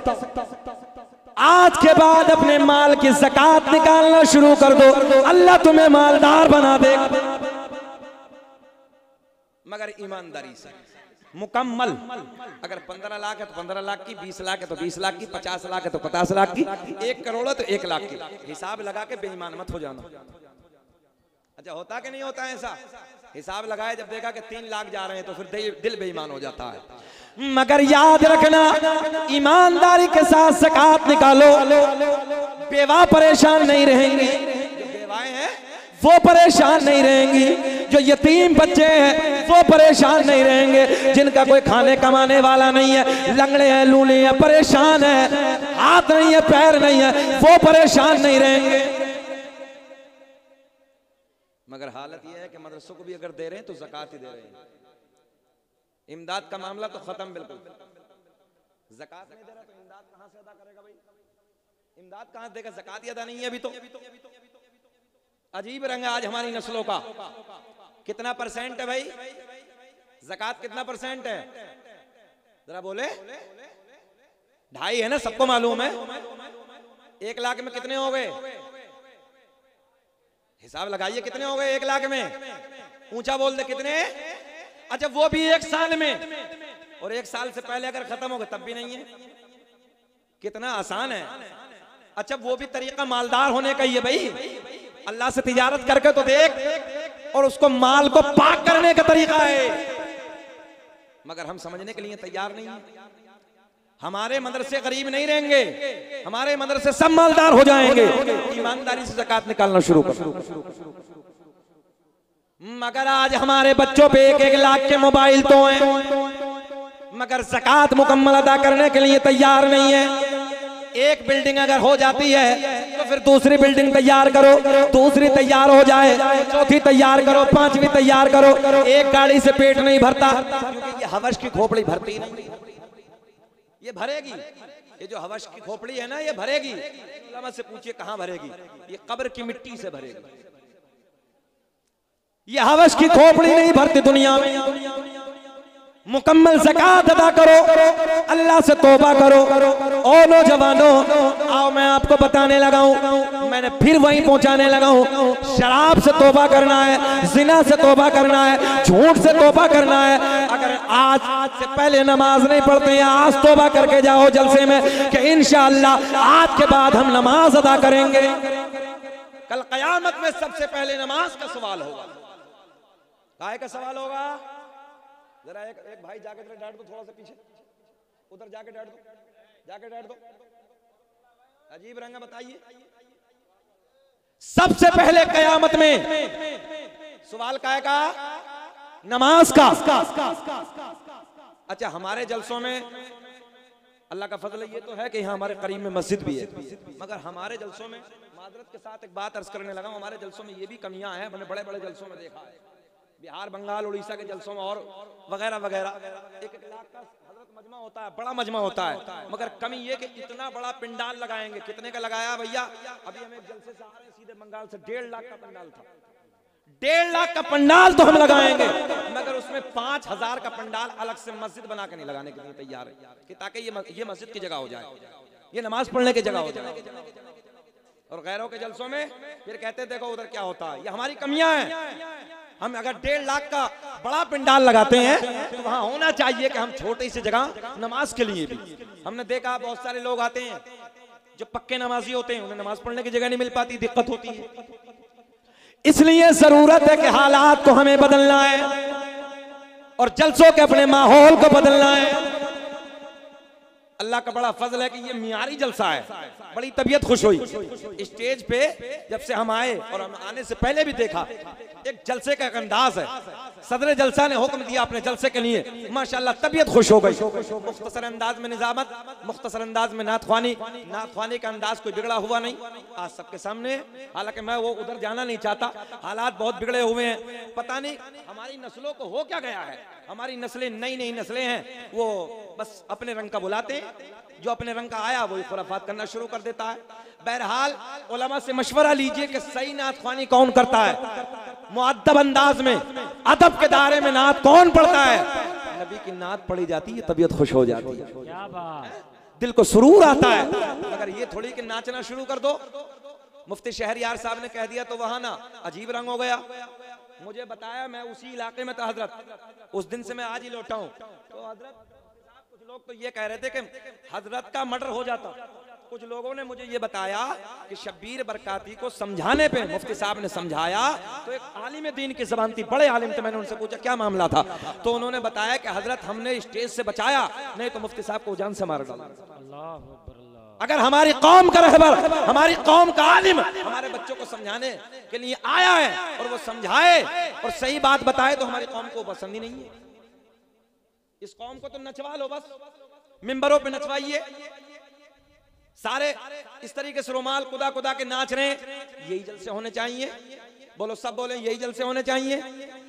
आज के बाद अपने माल की ज़कात निकालना शुरू कर दो, अल्लाह तुम्हें मालदार बना दे, मगर ईमानदारी से मुकम्मल। अगर 15 लाख है तो 15 लाख की, 20 लाख है तो 20 लाख की, 50 लाख है तो 50 लाख की, 1 करोड़ है तो 1 लाख की, हिसाब लगा के बेईमान मत हो जाना। अच्छा, होता कि नहीं होता है ऐसा? हिसाब लगाए, जब देखा कि 3 लाख जा रहे हैं तो फिर दिल बेईमान हो जाता है। मगर याद रखना, ईमानदारी के साथ ज़कात निकालो, बेवा परेशान नहीं रहेंगी, जो बेवाएं हैं वो परेशान नहीं रहेंगी, जो यतीम बच्चे हैं वो परेशान नहीं रहेंगे, जिनका कोई खाने कमाने वाला नहीं है, लंगड़े हैं, लूले हैं, परेशान है, हाथ नहीं है, पैर नहीं है, वो परेशान नहीं रहेंगे। मगर हालत यह है कि मदरसों को भी अगर दे रहे हैं तो ज़कात ही दे रहे हैं। इमदाद का मामला तो खत्म बिल्कुल। ज़कात नहीं दे रहा तो इमदाद कहां से अदा करेगा भाई? इमदाद कहां से देगा? ज़कात ही अदा नहीं है अभी तो। अजीब रंग है आज हमारी नस्लों का। कितना परसेंट है भाई ज़कात? कितना परसेंट है जरा बोले? 2.5 है ना, सबको मालूम है। 1 लाख में कितने हो गए? हिसाब लगाइए कितने हो गए 1 लाख में? ऊंचा बोल दे कितने? अच्छा, वो भी 1 साल में, और 1 साल से पहले अगर खत्म हो गए तब भी नहीं है। कितना आसान है। अच्छा, वो भी तरीका मालदार होने का ही है भाई। अल्लाह से तिजारत करके तो देख, और उसको माल को पाक करने का तरीका है, मगर हम समझने के लिए तैयार नहीं है। हमारे मदरसे गरीब नहीं रहेंगे, हमारे मदरसे सब मालदार हो जाएंगे। ईमानदारी से ज़कात निकालना शुरू करो। मगर आज हमारे बच्चों पे 1-1 लाख के मोबाइल तो हैं, मगर ज़कात मुकम्मल अदा करने के लिए तैयार नहीं है। एक बिल्डिंग अगर हो जाती है तो फिर दूसरी बिल्डिंग तैयार करो, दूसरी तैयार हो जाए, चौथी तैयार करो, 5वीं तैयार करो। एक गाड़ी से पेट नहीं भरता, क्योंकि ये हवश की खोपड़ी भरती नहीं। ये भरेगी, ये जो हवश की खोपड़ी है ना, ये भरेगी। उलमा से पूछिए कहां भरेगी? ये कब्र की मिट्टी से भरेगी। ये हवश की खोपड़ी नहीं भरती दुनिया में। मुकम्मल ज़कात अदा करो, अल्लाह से तौबा करो। ओ नौजवानों, आओ मैं आपको बताने लगा हूँ, मैंने फिर वहीं पहुंचाने लगा हूँ। शराब से तौबा करना है, जिना से तौबा करना है, झूठ से तौबा करना है। अगर आज से पहले नमाज नहीं पढ़ते हैं, आज तौबा करके जाओ जलसे में कि इंशाअल्लाह आज के बाद हम नमाज अदा करेंगे। कल क़यामत में सबसे पहले नमाज का सवाल होगा। काहे का सवाल होगा? जरा एक भाई जाके बैठ दो, थोड़ा सा पीछे उधर जाके बैठ दो, जाके बैठ दो। अजीब रंग बताइए। सबसे पहले कयामत में सवाल काहे का? नमाज का। अच्छा, हमारे जलसों में अल्लाह का फजल ये तो है कि यहाँ हमारे करीब में मस्जिद भी है, मगर हमारे जलसों में मादरत के साथ एक बात अर्ज करने लगा, हमारे जलसों में ये भी कमियां हैं। मैंने बड़े बड़े जलसों में देखा है, बिहार, बंगाल, उड़ीसा के जलसों में और वगैरह वगैरह, 1-1 लाख का हजरत मजमा होता है, बड़ा मजमा होता है, मगर कमी ये कि इतना बड़ा पंडाल लगाएंगे। कितने का लगाया भैया? अभी हम एक जलसे से आ रहे हैं सीधे बंगाल से, 1.5 लाख का पंडाल था। 1.5 लाख का पंडाल तो हम लगाएंगे, मगर उसमें 5,000 का पंडाल अलग से मस्जिद बना के नहीं लगाने के लिए तैयार है कि ताकि ये मस्जिद की जगह हो जाए, ये नमाज पढ़ने की जगह हो जाए। और गैरों के जलसों में फिर कहते देखो उधर क्या होता है। ये हमारी कमियां हैं। हम अगर 1.5 लाख का बड़ा पंडाल लगाते हैं तो वहां होना चाहिए कि हम छोटी सी जगह नमाज के लिए भी। हमने देखा बहुत सारे लोग आते हैं जो पक्के नमाजी होते हैं, उन्हें नमाज पढ़ने की जगह नहीं मिल पाती, दिक्कत होती है। इसलिए जरूरत है कि हालात को हमें बदलना है और जलसों के अपने माहौल को बदलना है। अल्लाह का बड़ा फजल है कि ये मियारी जलसा है, बड़ी तबीयत खुश हुई। स्टेज पे जब से हम आए और हम आने से पहले भी देखा, एक जलसे का एक अंदाज है। सदर जलसा ने हुक्म दिया अपने जलसे के लिए, माशाल्लाह तबीयत खुश हो गई। मुख्तसर अंदाज में निजामत, मुख्तसर अंदाज में नात ख्वानी का अंदाज कोई बिगड़ा हुआ नहीं, आज सबके सामने। हालांकि मैं वो उधर जाना नहीं चाहता, हालात बहुत बिगड़े हुए हैं। पता नहीं हमारी नस्लों को हो क्या गया है। हमारी नस्लें नई नस्लें हैं, वो बस अपने रंग का बुलाते हैं, जो अपने रंग का आया वही खुराफात करना शुरू कर देता है। बहरहाल उलमा से मशवरा लीजिए कि सही नात ख्वानी कौन करता है, मुअद्दब अंदाज में, अदब के दायरे में नात कौन पढ़ता है। नबी की नात पढ़ी जाती है, तबीयत खुश हो जाती है, क्या बात, दिल को सुरूर आता है। अगर ये थोड़ी कि नाचना शुरू कर दो। मुफ्ती शहरयार साहब ने कह दिया तो वहां ना अजीब रंग हो गया। मुझे बताया, मैं उसी इलाके में था हजरत, उस दिन से मैं आज ही लौटा हूं। तो हजरत कुछ लोग तो ये कह रहे थे कि हजरत का मर्डर हो जाता। कुछ लोगों ने मुझे ये बताया कि शब्बीर बरकाती को समझाने पे मुफ्ती साहब ने समझाया, तो एक आलिम दीन की जबान थी, बड़े आलिम थे। मैंने उनसे पूछा क्या मामला था, तो उन्होंने बताया कि हजरत हमने स्टेज से बचाया, नहीं तो मुफ्ती साहब को जान से मार डाला। अगर हमारी कौम का रहबर, हमारी कौम का आलिम हमारे बच्चों को समझाने के लिए आया है और वो समझाए और सही बात बताए, तो हमारी कौम को पसंद ही नहीं है। इस कौम को तो नचवा लो, बस मिंबरों पे नचवाइए। सारे इस तरीके से रुमाल कुदा कुदा के नाच रहे हैं, यही जलसे होने चाहिए। बोलो, सब बोले यही जलसे होने चाहिए।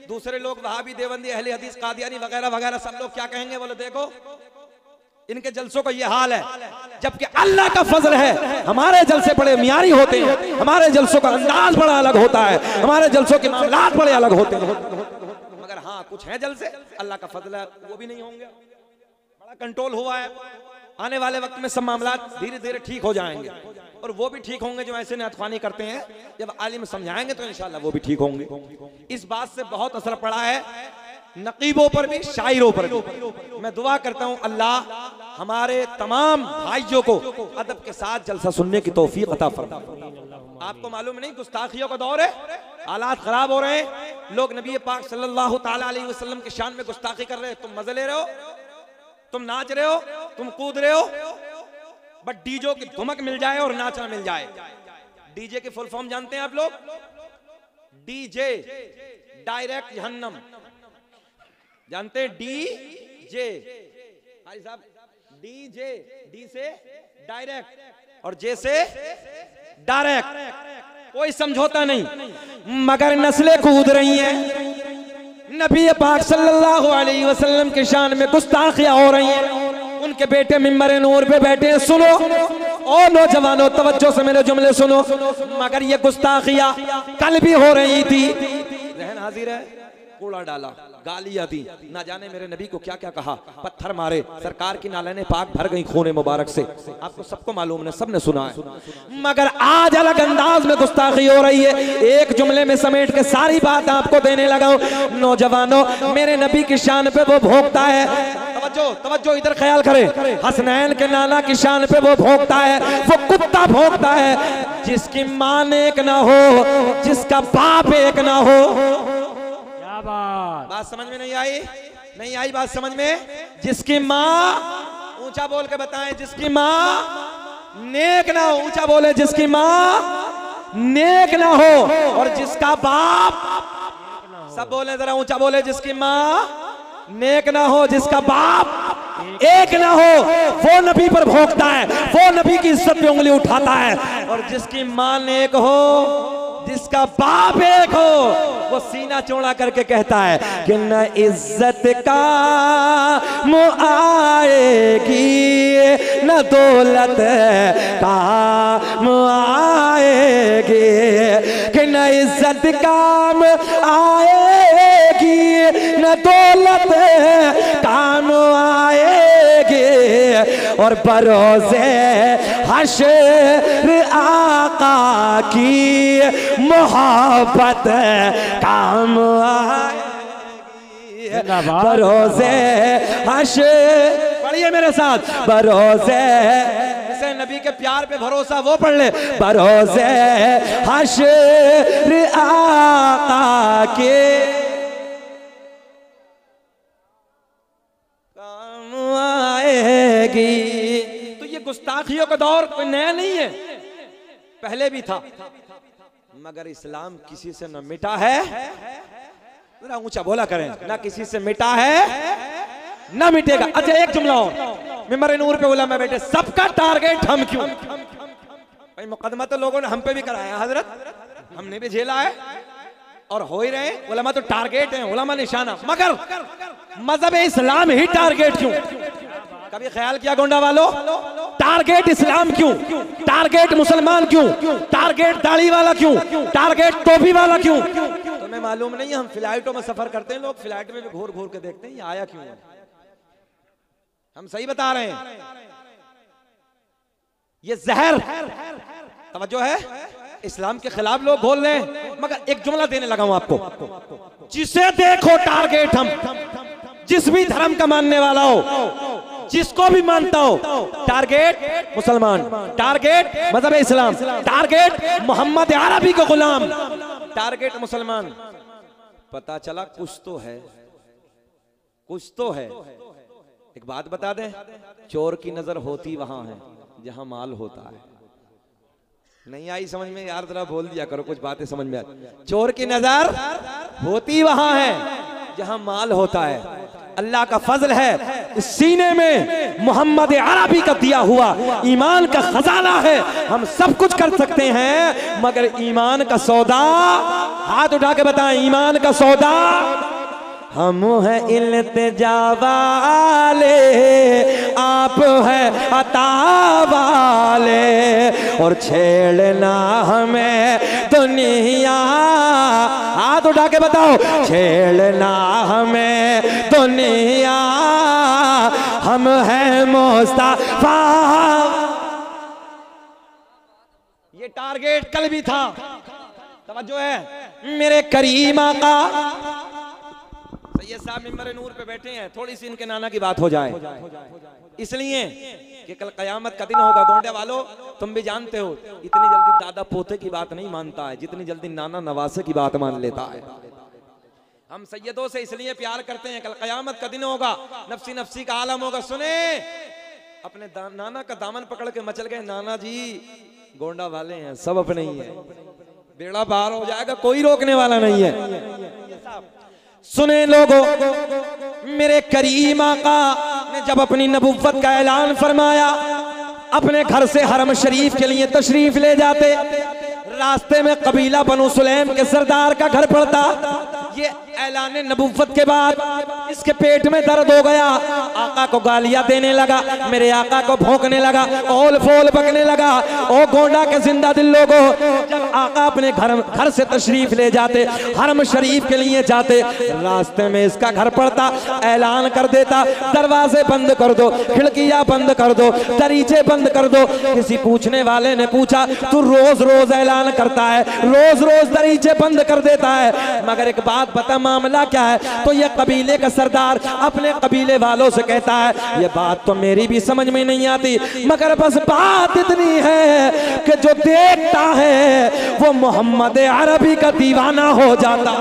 दूसरे लोग वहाबी, देवबंदी, अहले हदीस, कादियानी वगैरह वगैरह सब लोग क्या कहेंगे? बोलो देखो इनके जलसों का ये हाल है, जबकि अल्लाह का फजल है हमारे जलसे बड़े मियारी होते हैं, हमारे जलसों का अंदाज बड़ा अलग होता है, हमारे जलसों के मामलात बड़े अलग होते हैं। मगर हाँ, कुछ है जलसे अल्लाह का फजल है, वो भी नहीं होंगे, बड़ा कंट्रोल हुआ है। आने वाले वक्त में सब मामला धीरे धीरे ठीक हो जाएंगे और वो भी ठीक होंगे जो ऐसे नातख्वानी करते हैं। जब आलिम समझाएंगे तो इंशाअल्लाह वो भी ठीक होंगे। इस बात से बहुत असर पड़ा है नकीबों पर भी, शायरों पर भी। मैं दुआ करता हूं अल्लाह हमारे तमाम भाइयों को अदब के साथ जलसा सुनने की तौफीक अता फरमाए। आपको मालूम नहीं, गुस्ताखियों का दौर है, हालात खराब हो रहे हैं, लोग नबी पाक सल्लल्लाहु ताला अलैहि वसल्लम की शान में गुस्ताखी कर रहे हैं। तुम मजे ले रहे हो, तुम नाच रहे हो, तुम कूद रहे हो, बट डीजे की धुमक मिल जाए और नाचना मिल जाए। डीजे की फुल फॉर्म जानते हैं आप लोग? डीजे डायरेक्ट जहन्नम, जानते हैं? डीजे भाई साहब, डीजे, डी से डायरेक्ट और जे से डायरेक्ट, कोई समझौता नहीं। मगर नस्लें कूद रही हैं, नबी पाक सल्लल्लाहु अलैहि वसल्लम की शान में गुस्ताखियां हो रही हैं। उनके बेटे मिंबर नूर पे बैठे हैं, सुनो ओ नौजवानों, तवज्जो से मेरे जुमले सुनो। मगर ये गुस्ताखियां कल भी हो रही थी। रहन हाजिर है, कूड़ा डाला, गालियां दी, ना जाने मेरे नबी को क्या क्या कहा, पत्थर मारे, सरकार की नालने पाक भर गई खून मुबारक से। आपको सबको मालूम है, सबने सुना है। मगर आज अलग अंदाज में गुस्ताखी हो रही है। एक जुमले में समेट के सारी बात आपको देने लगा हूं। नौजवानों, मेरे नबी की शान पे वो भोंकता है, तवज्जो तवज्जो, इधर ख्याल करें, हसनैन के नाना की शान पे वो भोंकता है, वो कुत्ता भोंकता है जिसकी मां एक ना हो, जिसका बाप एक ना हो। बात समझ में नहीं आई? नहीं आई बात समझ में? जिसकी माँ, ऊंचा बोल के बताएं, जिसकी माँ नेक ना हो, ऊंचा बोले, जिसकी माँ नेक ना हो और जिसका बाप, सब बोले जरा ऊंचा बोले, जिसकी माँ नेक ना हो, जिसका बाप एक ना हो वो नबी पर भोंकता है, वो नबी की इज्जत पे उंगली उठाता है। और जिसकी मां नेक हो, जिसका बाप एक हो, वो सीना चौड़ा करके कहता है कि न इज्जत काम आएगी न दौलत काम आएगी, कि न इज्जत काम आएगी न दौलत काम आएगी, और बरोज़े हश्र आका की मोहब्बत काम आएगी। बरोज़े हश्र, पढ़िए मेरे साथ, बरोज़े, जिसे नबी के प्यार पे भरोसा वो पढ़ ले, बरोज़े हश्र आका के काम आएगी। तो ये गुस्ताखियों का दौर कोई नया नहीं है, पहले भी था, मगर इस्लाम किसी से न मिटा है, जरा ऊंचा बोला करें, ना किसी से मिटा है ना मिटेगा। अच्छा एक जुमला और, मिंबर नूर पे बोला मैं बेटे, सबका टारगेट हम क्यों? भाई मुकदमा तो लोगों ने हम पे भी कराया हजरत, हमने भी झेला है और हो ही रहे। उलमा तो टारगेट है, उलमा निशाना, मगर मजहब इस्लाम ही टारगेट क्यों? कभी ख्याल किया गोंडा वालों, टारगेट इस्लाम क्यों? टारगेट मुसलमान क्यों? टारगेट दाढ़ी वाला क्यों? टारगेट टोपी वाला क्यों? तुम्हें मालूम नहीं, हम फ्लाइटों में सफर करते हैं, लोग फ्लाइट में भी घूर घूर के देखते हैं ये आया क्यों है। हम सही बता रहे हैं, ये जहर, तवज्जो है, इस्लाम के खिलाफ लोग बोल रहे हैं। मगर एक जुमला देने लगा हूं आपको, जिसे देखो टारगेट हम, जिस भी धर्म का मानने वाला हो, जिसको भी मानता हो, टारगेट मुसलमान, टारगेट मजहब इस्लाम, टारगेट मोहम्मद अरबी का गुलाम, टारगेट मुसलमान। पता चला कुछ तो है, कुछ तो है। एक बात बता दें, चोर की नजर होती वहां है जहां माल होता है। नहीं आई समझ में यार, जरा बोल दिया करो, कुछ बातें समझ में आती। चोर की नजर होती वहां है जहां माल होता है। अल्लाह का फजल है, इस सीने में मोहम्मद अरबी का दिया हुआ ईमान का खजाना है। हम सब कुछ कर सकते हैं, मगर ईमान का सौदा, हाथ उठा के बताएं, ईमान का सौदा हम हैं इल्तिजा वाले, आप हैं अता वाले, और छेड़ना हमें दुनिया, हाथ उठा के बताओ, छेड़ना हमें दुनिया, हम हैं मुस्तफा। ये टारगेट कल भी था, तवज्जो है मेरे करीम आका। सैयद साहब मिंबर नूर पे बैठे हैं, थोड़ी सी इनके नाना की बात हो जाए, इसलिए कि कल कयामत का दिन होगा। गोंडे वालों तुम भी जानते हो, इतनी जल्दी दादा पोते की बात नहीं मानता है जितनी जल्दी नाना नवासे की बात मान लेता है। हम सैयदों से इसलिए प्यार करते हैं, कल कयामत का दिन होगा, नफसी नफसी का आलम होगा। सुने, अपने नाना का दामन पकड़ के मचल गए, नाना जी गोंडा वाले हैं, सब अपने ही है, बेड़ा पार हो जाएगा, कोई रोकने वाला नहीं है। सुने लोगों, मेरे करीम आका ने जब अपनी नबुव्वत का ऐलान फरमाया, अपने घर से हरम शरीफ के लिए तशरीफ ले जाते, रास्ते में कबीला बनु सुलैम के सरदार का घर पड़ता। ये ऐलान नबुव्वत के बाद इसके पेट में दर्द हो गया, आका को गालियां देने लगा, मेरे आका को भौंकने लगा, ओल फोल बकने लगा। ओ गोंडा के जिंदा दिल लोगों, जब आका अपने घर से तशरीफ ले जाते, हरम शरीफ के लिए जाते, रास्ते में इसका घर पड़ता, ऐलान कर देता, दरवाजे बंद कर दो, खिड़कियां बंद कर दो, दरीचे बंद कर दो। किसी पूछने वाले ने पूछा, तू रोज रोज ऐलान करता है, रोज रोज दरीचे बंद कर देता है, मगर एक बात बता, मामला क्या है? तो ये कबीले का सरदार अपने कबीले वालों से कहता है, ये बात तो मेरी भी समझ में नहीं आती, मगर बस बात इतनी है कि जो देखता है वो मोहम्मद अरबी का दीवाना हो जाता।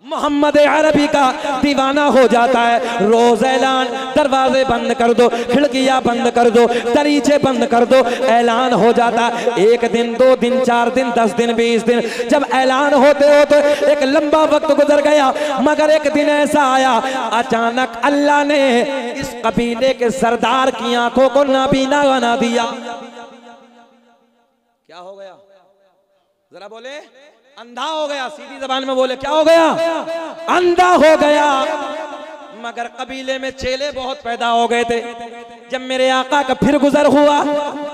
मोहम्मद अरबी का दीवाना हो जाता है। रोज ऐलान, दरवाजे बंद कर दो, खिड़कियां बंद कर दो, दरीचे बंद कर दो, ऐलान हो जाता। एक दिन, 2 दिन, 4 दिन, 10 दिन, 20 दिन, जब ऐलान होते होते एक लंबा वक्त गुजर गया, मगर एक दिन ऐसा आया, अचानक अल्लाह ने इस कबीले के सरदार की आंखों को नाबीना बना दिया। क्या हो गया? जरा बोले। अंधा हो गया। सीधी जबान में बोले, क्या हो गया? अंधा हो गया। मगर कबीले में चेले बहुत पैदा हो गए थे। जब मेरे आका का फिर गुजर हुआ,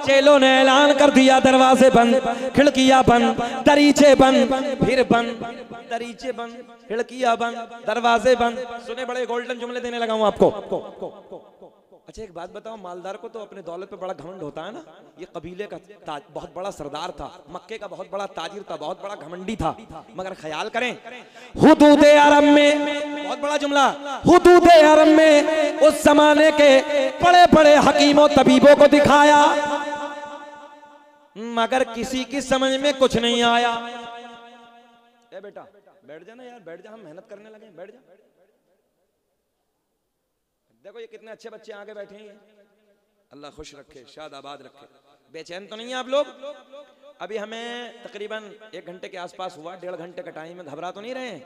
चेलों ने ऐलान कर दिया, दरवाजे बंद, खिड़कियां बंद, दरीचे बंद, फिर बंद, दरीचे बंद, खिड़कियां बंद, दरवाजे बंद। सुने, बड़े गोल्डन जुमले देने लगा हूं आपको। अच्छा, एक बात बताओ, मालदार को तो अपने दौलत पे बड़ा घमंड होता है ना। ये कबीले का बहुत बड़ा सरदार था, मक्के का बहुत बड़ा ताजिर था, बहुत बड़ा घमंडी था। मगर ख्याल करें, हुदूद अरब में, बहुत बड़ा जुमला, हुदूद अरब में उस जमाने के बड़े बड़े हकीमों तबीबों को दिखाया, मगर किसी की समझ में कुछ नहीं आया। ए बेटा बैठ जा ना यार, बैठ जा, हम मेहनत करने लगे, बैठ जा। देखो ये कितने अच्छे बच्चे आगे बैठे हैं। अल्लाह खुश रखे, शाद आबाद रखे। बेचैन तो नहीं है आप लोग? अभी हमें तकरीबन 1 घंटे के आसपास हुआ, 1.5 घंटे का टाइम है। घबरा तो नहीं रहे हैं?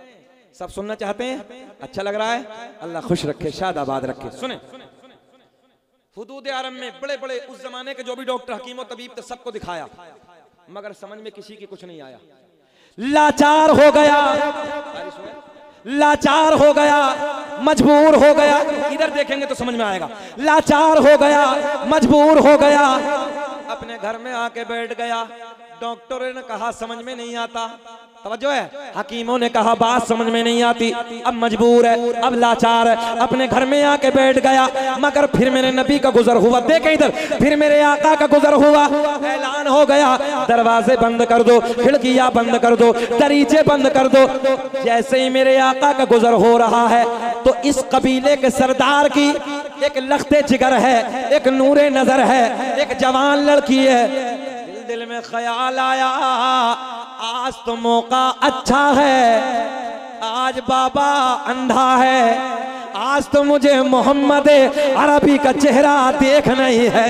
सब सुनना चाहते हैं? अच्छा लग रहा है? अल्लाह खुश रखे, शाद आबाद रखे। सुने, हुदूद अरब में बड़े बड़े उस जमाने के जो भी डॉक्टर, हकीम और तबीब थे, सबको दिखाया, मगर समझ में किसी की कुछ नहीं आया। लाचार हो गया, लाचार हो गया, मजबूर हो गया। इधर देखेंगे तो समझ में आएगा। लाचार हो गया, मजबूर हो गया, अपने घर में आके बैठ गया। डॉक्टरों ने कहा समझ में नहीं आता, तवज्जो है, हकीमों ने कहा बात समझ में नहीं आती, अब मजबूर है, अब लाचार है, अपने घर में आके बैठ गया। मगर फिर मेरे नबी का गुजर हुआ, देखें इधर, फिर मेरे आका का गुजर हुआ, ऐलान हो गया, दरवाजे बंद कर दो, खिड़कियां बंद कर दो, दरीचे बंद कर दो। जैसे ही मेरे आका का गुजर हो रहा है, तो इस कबीले के सरदार की एक लख्ते जिगर है, एक नूरे नजर है, एक जवान लड़की है। दिल में ख्याल आया, आज तो मौका अच्छा है, आज बाबा अंधा है, आज तो मुझे मोहम्मद अरबी का चेहरा देखना ही है।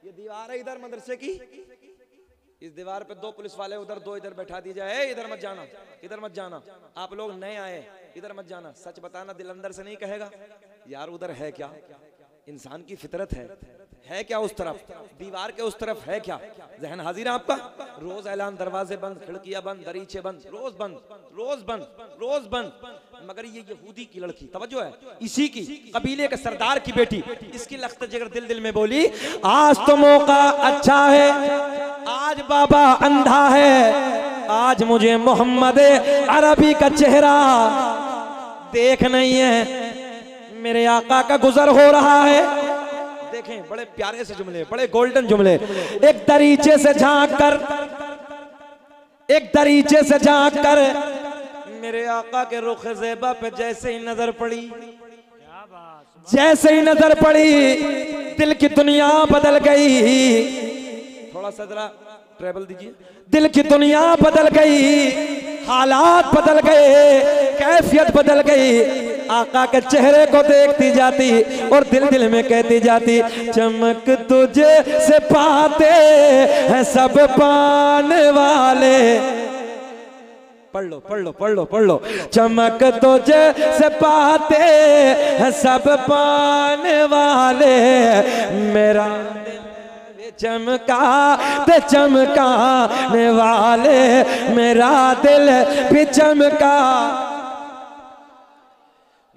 ये दीवार है इधर मदरसे की, इस दीवार पे 2 पुलिस वाले उधर, 2 इधर बैठा दिया जाए। इधर मत जाना, इधर मत जाना, आप लोग नए आए, इधर मत जाना। सच बताना, दिल अंदर से नहीं कहेगा यार उधर है क्या? इंसान की फितरत है क्या उस तरफ? दीवार के उस तरफ है क्या? जहन हाजिर है आपका? रोज ऐलान, दरवाजे बंद, खिड़कियां बंद, दरीचे बंद, रोज बंद, रोज बंद, रोज बंद। मगर ये यहूदी की लड़की, तवज्जो है, इसी की कबीले के सरदार की बेटी, इसकी लख्त जिगर दिल दिल में बोली, आज तो मौका अच्छा है, आज बाबा अंधा है, आज मुझे मोहम्मद अरबी का चेहरा देख नहीं है। मेरे आका का गुजर हो रहा है। देखें, बड़े प्यारे से जुमले, बड़े गोल्डन जुमले। एक दरीचे से झांक कर, एक दरीचे से झांक कर मेरे आका के रुख ज़ेबा पे जैसे ही नजर पड़ी, जैसे ही नजर पड़ी, दिल की दुनिया बदल गई। थोड़ा सा जरा ट्रेबल दीजिए। दिल की दुनिया बदल गई, हालात बदल गए, कैफियत बदल गई। आका के चेहरे को देखती जाती और दिल दिल में कहती जाती, चमक तुझे से पाते हैं सब पाने वाले। पढ़ लो, पढ़ लो, पढ़ लो, पढ़ लो। चमक तुझे से पाते हैं सब पाने वाले, मेरा चमका ते चमकाने वाले, मेरा दिल भी चमका।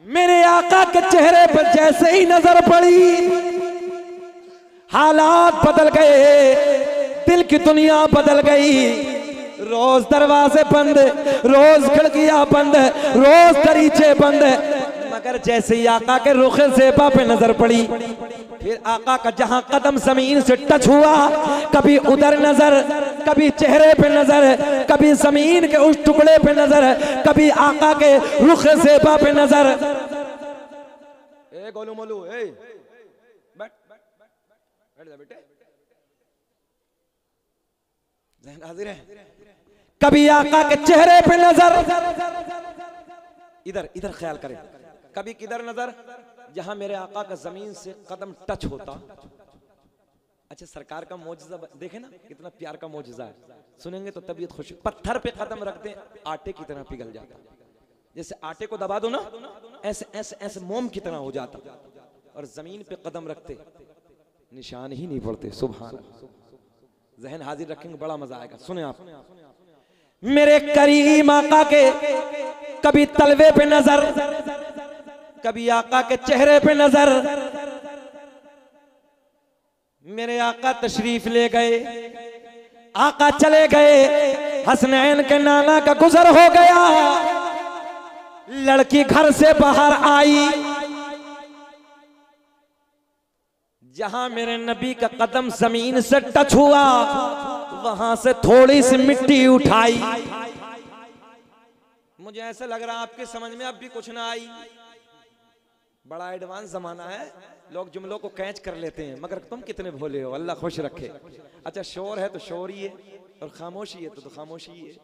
मेरे आका के चेहरे पर जैसे ही नजर पड़ी, हालात बदल गए, दिल की दुनिया बदल गई। रोज दरवाजे बंद, रोज खिड़कियां बंद, रोज दरीचे बंद, मगर जैसे ही आका के रुख ज़ेबा पे नजर पड़ी, फिर आका का जहां कदम जमीन से टच हुआ, कभी उधर नजर, कभी चेहरे पे नजर, कभी जमीन के उस टुकड़े पे नजर, कभी आका के रुख ज़ेबा पे नजर। ए गोलू मोलू, ए बैठ बैठ जा बेटे, ज़हन हाजिर है। कभी आका के चेहरे पे नजर, इधर इधर ख्याल करें, कभी किधर नजर, जहां मेरे आका का जमीन से कदम टच होता। अच्छा सरकार का मौजज़ा देखे ना, कितना प्यार का मौजज़ा है, सुनेंगे तो तबीयत खुश। पत्थर पे कदम रखते आटे की तरह पिघल जाता, जैसे आटे को दबा दो ना ऐसे ऐसे ऐसे मोम की तरह हो जाता, और जमीन पे कदम रखते निशान ही नहीं पड़ते। सुभान अल्लाह, जहन हाजिर रखेंगे बड़ा मजा आएगा। सुने आप, मेरे करीम आका के कभी तलवे पे नजर, कभी आका के चेहरे पे नजर। मेरे आका तशरीफ ले गए, आका चले गए, हसनैन के नाना का गुजर हो गया। लड़की घर से बाहर आई, जहां मेरे नबी का कदम जमीन से टच हुआ, वहां से थोड़ी सी मिट्टी उठाई। मुझे ऐसा लग रहा आपके समझ में अब भी कुछ ना आई। बड़ा एडवांस जमाना है, लोग जुमलों को कैच कर लेते हैं, मगर तुम कितने भोले हो, अल्लाह खुश रखे। अच्छा शोर है तो शोर ही है, और खामोशी है तो खामोशी ही है।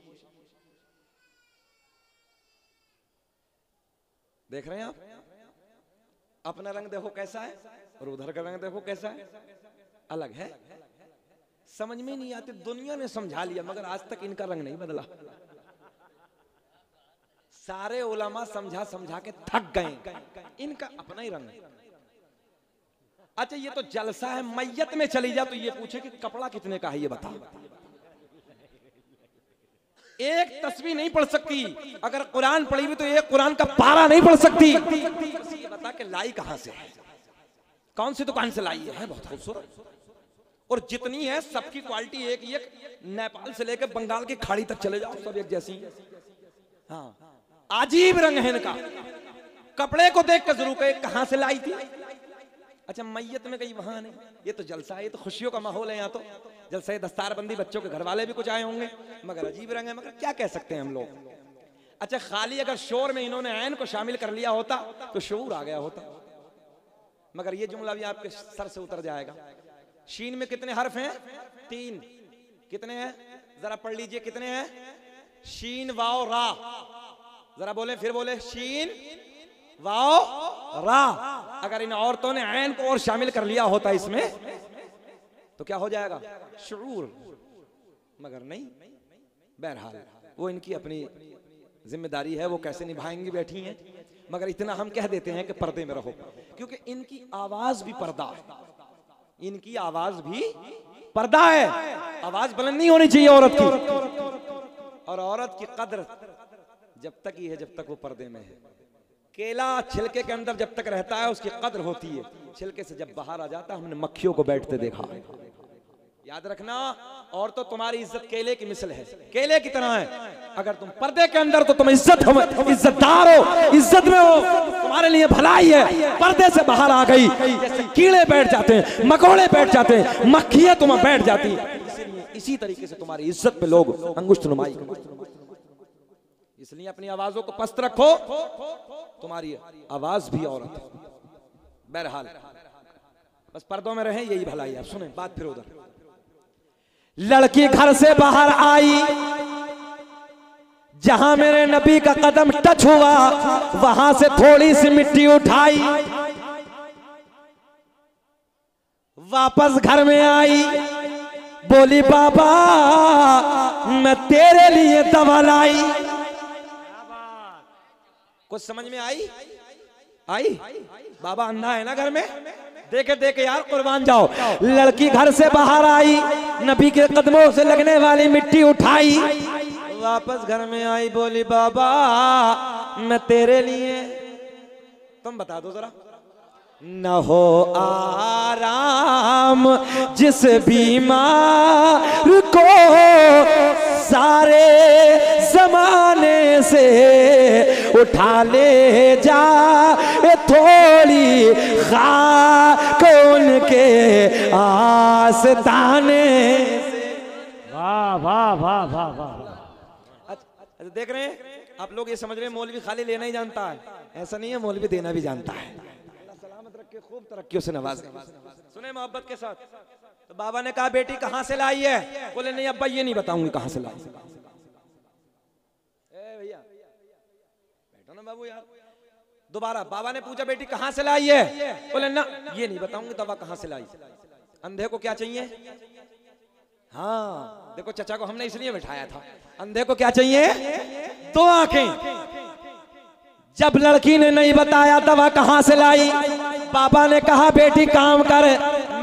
देख रहे हैं आप, अपना रंग देखो कैसा है और उधर का रंग देखो कैसा है, अलग है। समझ में नहीं आती, दुनिया ने समझा लिया मगर आज तक इनका रंग नहीं बदला। सारे उलमा समझा समझा के थक गए, इनका अपना ही रंग है। अच्छा ये तो जलसा है, मैयत में चली जा तो ये पूछे कि कपड़ा कितने का है ये बता। एक तस्वीर नहीं पढ़ सकती, अगर कुरान पढ़ी हुई तो एक कुरान का पारा नहीं पढ़ सकती। ये बता के लाई कहां से है, कौन सी दुकान से लाई है, बहुत खूबसूरत। और जितनी है सबकी क्वालिटी एक ही, एक नेपाल से लेकर बंगाल की खाड़ी तक चले जाओ सब एक जैसी। हाँ अजीब रंग है इनका, कपड़े को देख कर जरूर कहे कहां से लाई थी। अच्छा मैयत में कहीं वहां नहीं, ये तो जलसा है, ये तो खुशियों का माहौल है। यहाँ तो जलसा दस्तारबंदी, बच्चों के घर वाले भी कुछ आए होंगे, मगर अजीब रंग है, मगर क्या कह सकते हैं हम लोग। अच्छा खाली अगर शोर में इन्होंने ऐन को शामिल कर लिया होता तो शऊर आ गया होता, मगर ये जुमला भी आपके सर से उतर जाएगा। शीन में कितने हर्फ हैं? 3। कितने हैं जरा पढ़ लीजिए, कितने हैं? शीन वाओ रा, जरा बोले फिर बोले, शीन वाओ रा। अगर इन औरतों ने ऐन को और शामिल कर लिया होता इसमें तो क्या हो जाएगा? शऊर, मगर नहीं। बहरहाल वो इनकी अपनी जिम्मेदारी है, वो कैसे निभाएंगी बैठी हैं। मगर इतना हम कह देते हैं कि पर्दे में रहो, क्योंकि इनकी आवाज भी पर्दा है, इनकी आवाज भी पर्दा है। आवाज बुलंद नहीं होनी चाहिए औरत की, और औरत की कद्र जब तक ही है जब तक वो पर्दे में है। केला छिलके के अंदर जब तक रहता है उसकी कद्र होती है, छिलके से जब बाहर आ जाता है, हमने मक्खियों को बैठते देखा। याद रखना, और तो तुम्हारी इज्जत केले की मिसल है, केले की तरह है। अगर तुम पर्दे के अंदर तो तुम इज्जतदार हो, इज्जत में हो, तुम्हारे लिए भलाई है। पर्दे से बाहर आ गई, जैसे कीड़े बैठ जाते हैं, मकोड़े बैठ जाते हैं, मक्खियां तुम बैठ जाती हैं। इसी तरीके से तुम्हारी इज्जत पे लोग अंगुष्ठ नुमाई। इसलिए अपनी आवाजों को पस्त रखो, तुम्हारी आवाज भी औरत है। बहरहाल बस पर्दों में रहे, यही भलाई है। सुने बात फिर उधर। लड़की घर से बाहर आई, जहां मेरे नबी का कदम टच हुआ वहां से थोड़ी सी मिट्टी उठाई, वापस घर में आई, बोली बाबा मैं तेरे लिए दवा लाई। कुछ समझ में आई? बाबा अंधा है ना घर में, देखे देखे यार कुर्बान जाओ। लड़की घर से बाहर आई, नबी के कदमों से लगने वाली मिट्टी उठाई, वापस घर में आई, बोली बाबा मैं तेरे लिए, तुम बता दो जरा। न हो आराम जिस बीमार को सारे जमाने से उठा ले जा, थोड़ी खाक उनके आस्ताने। वाह वाह वाह वाह वाह। अच्छा देख रहे हैं आप लोग, ये समझ रहे हैं मौलवी खाली लेना ही जानता है, ऐसा नहीं है, मौलवी देना भी जानता है। अल्लाह सलामत रखे, खूब तरक्कियों से नवाजे। सुने मोहब्बत के साथ। तो बाबा ने कहा बेटी कहां से लाई है? बोले नहीं अब्बा ये नहीं बताऊंगी कहां से लाई। ना बाबू यार। दोबारा बाबा ने पूछा बेटी कहाँ से लाई है? बोले ना ये नहीं बताऊंगी दवा कहाँ से लाई। अंधे को क्या चाहिए? हाँ देखो चचा को हमने इसलिए बिठाया था, अंधे को क्या चाहिए? दो आंखें। जब लड़की ने नहीं बताया दवा कहाँ से लाई, पापा ने कहा बेटी काम कर,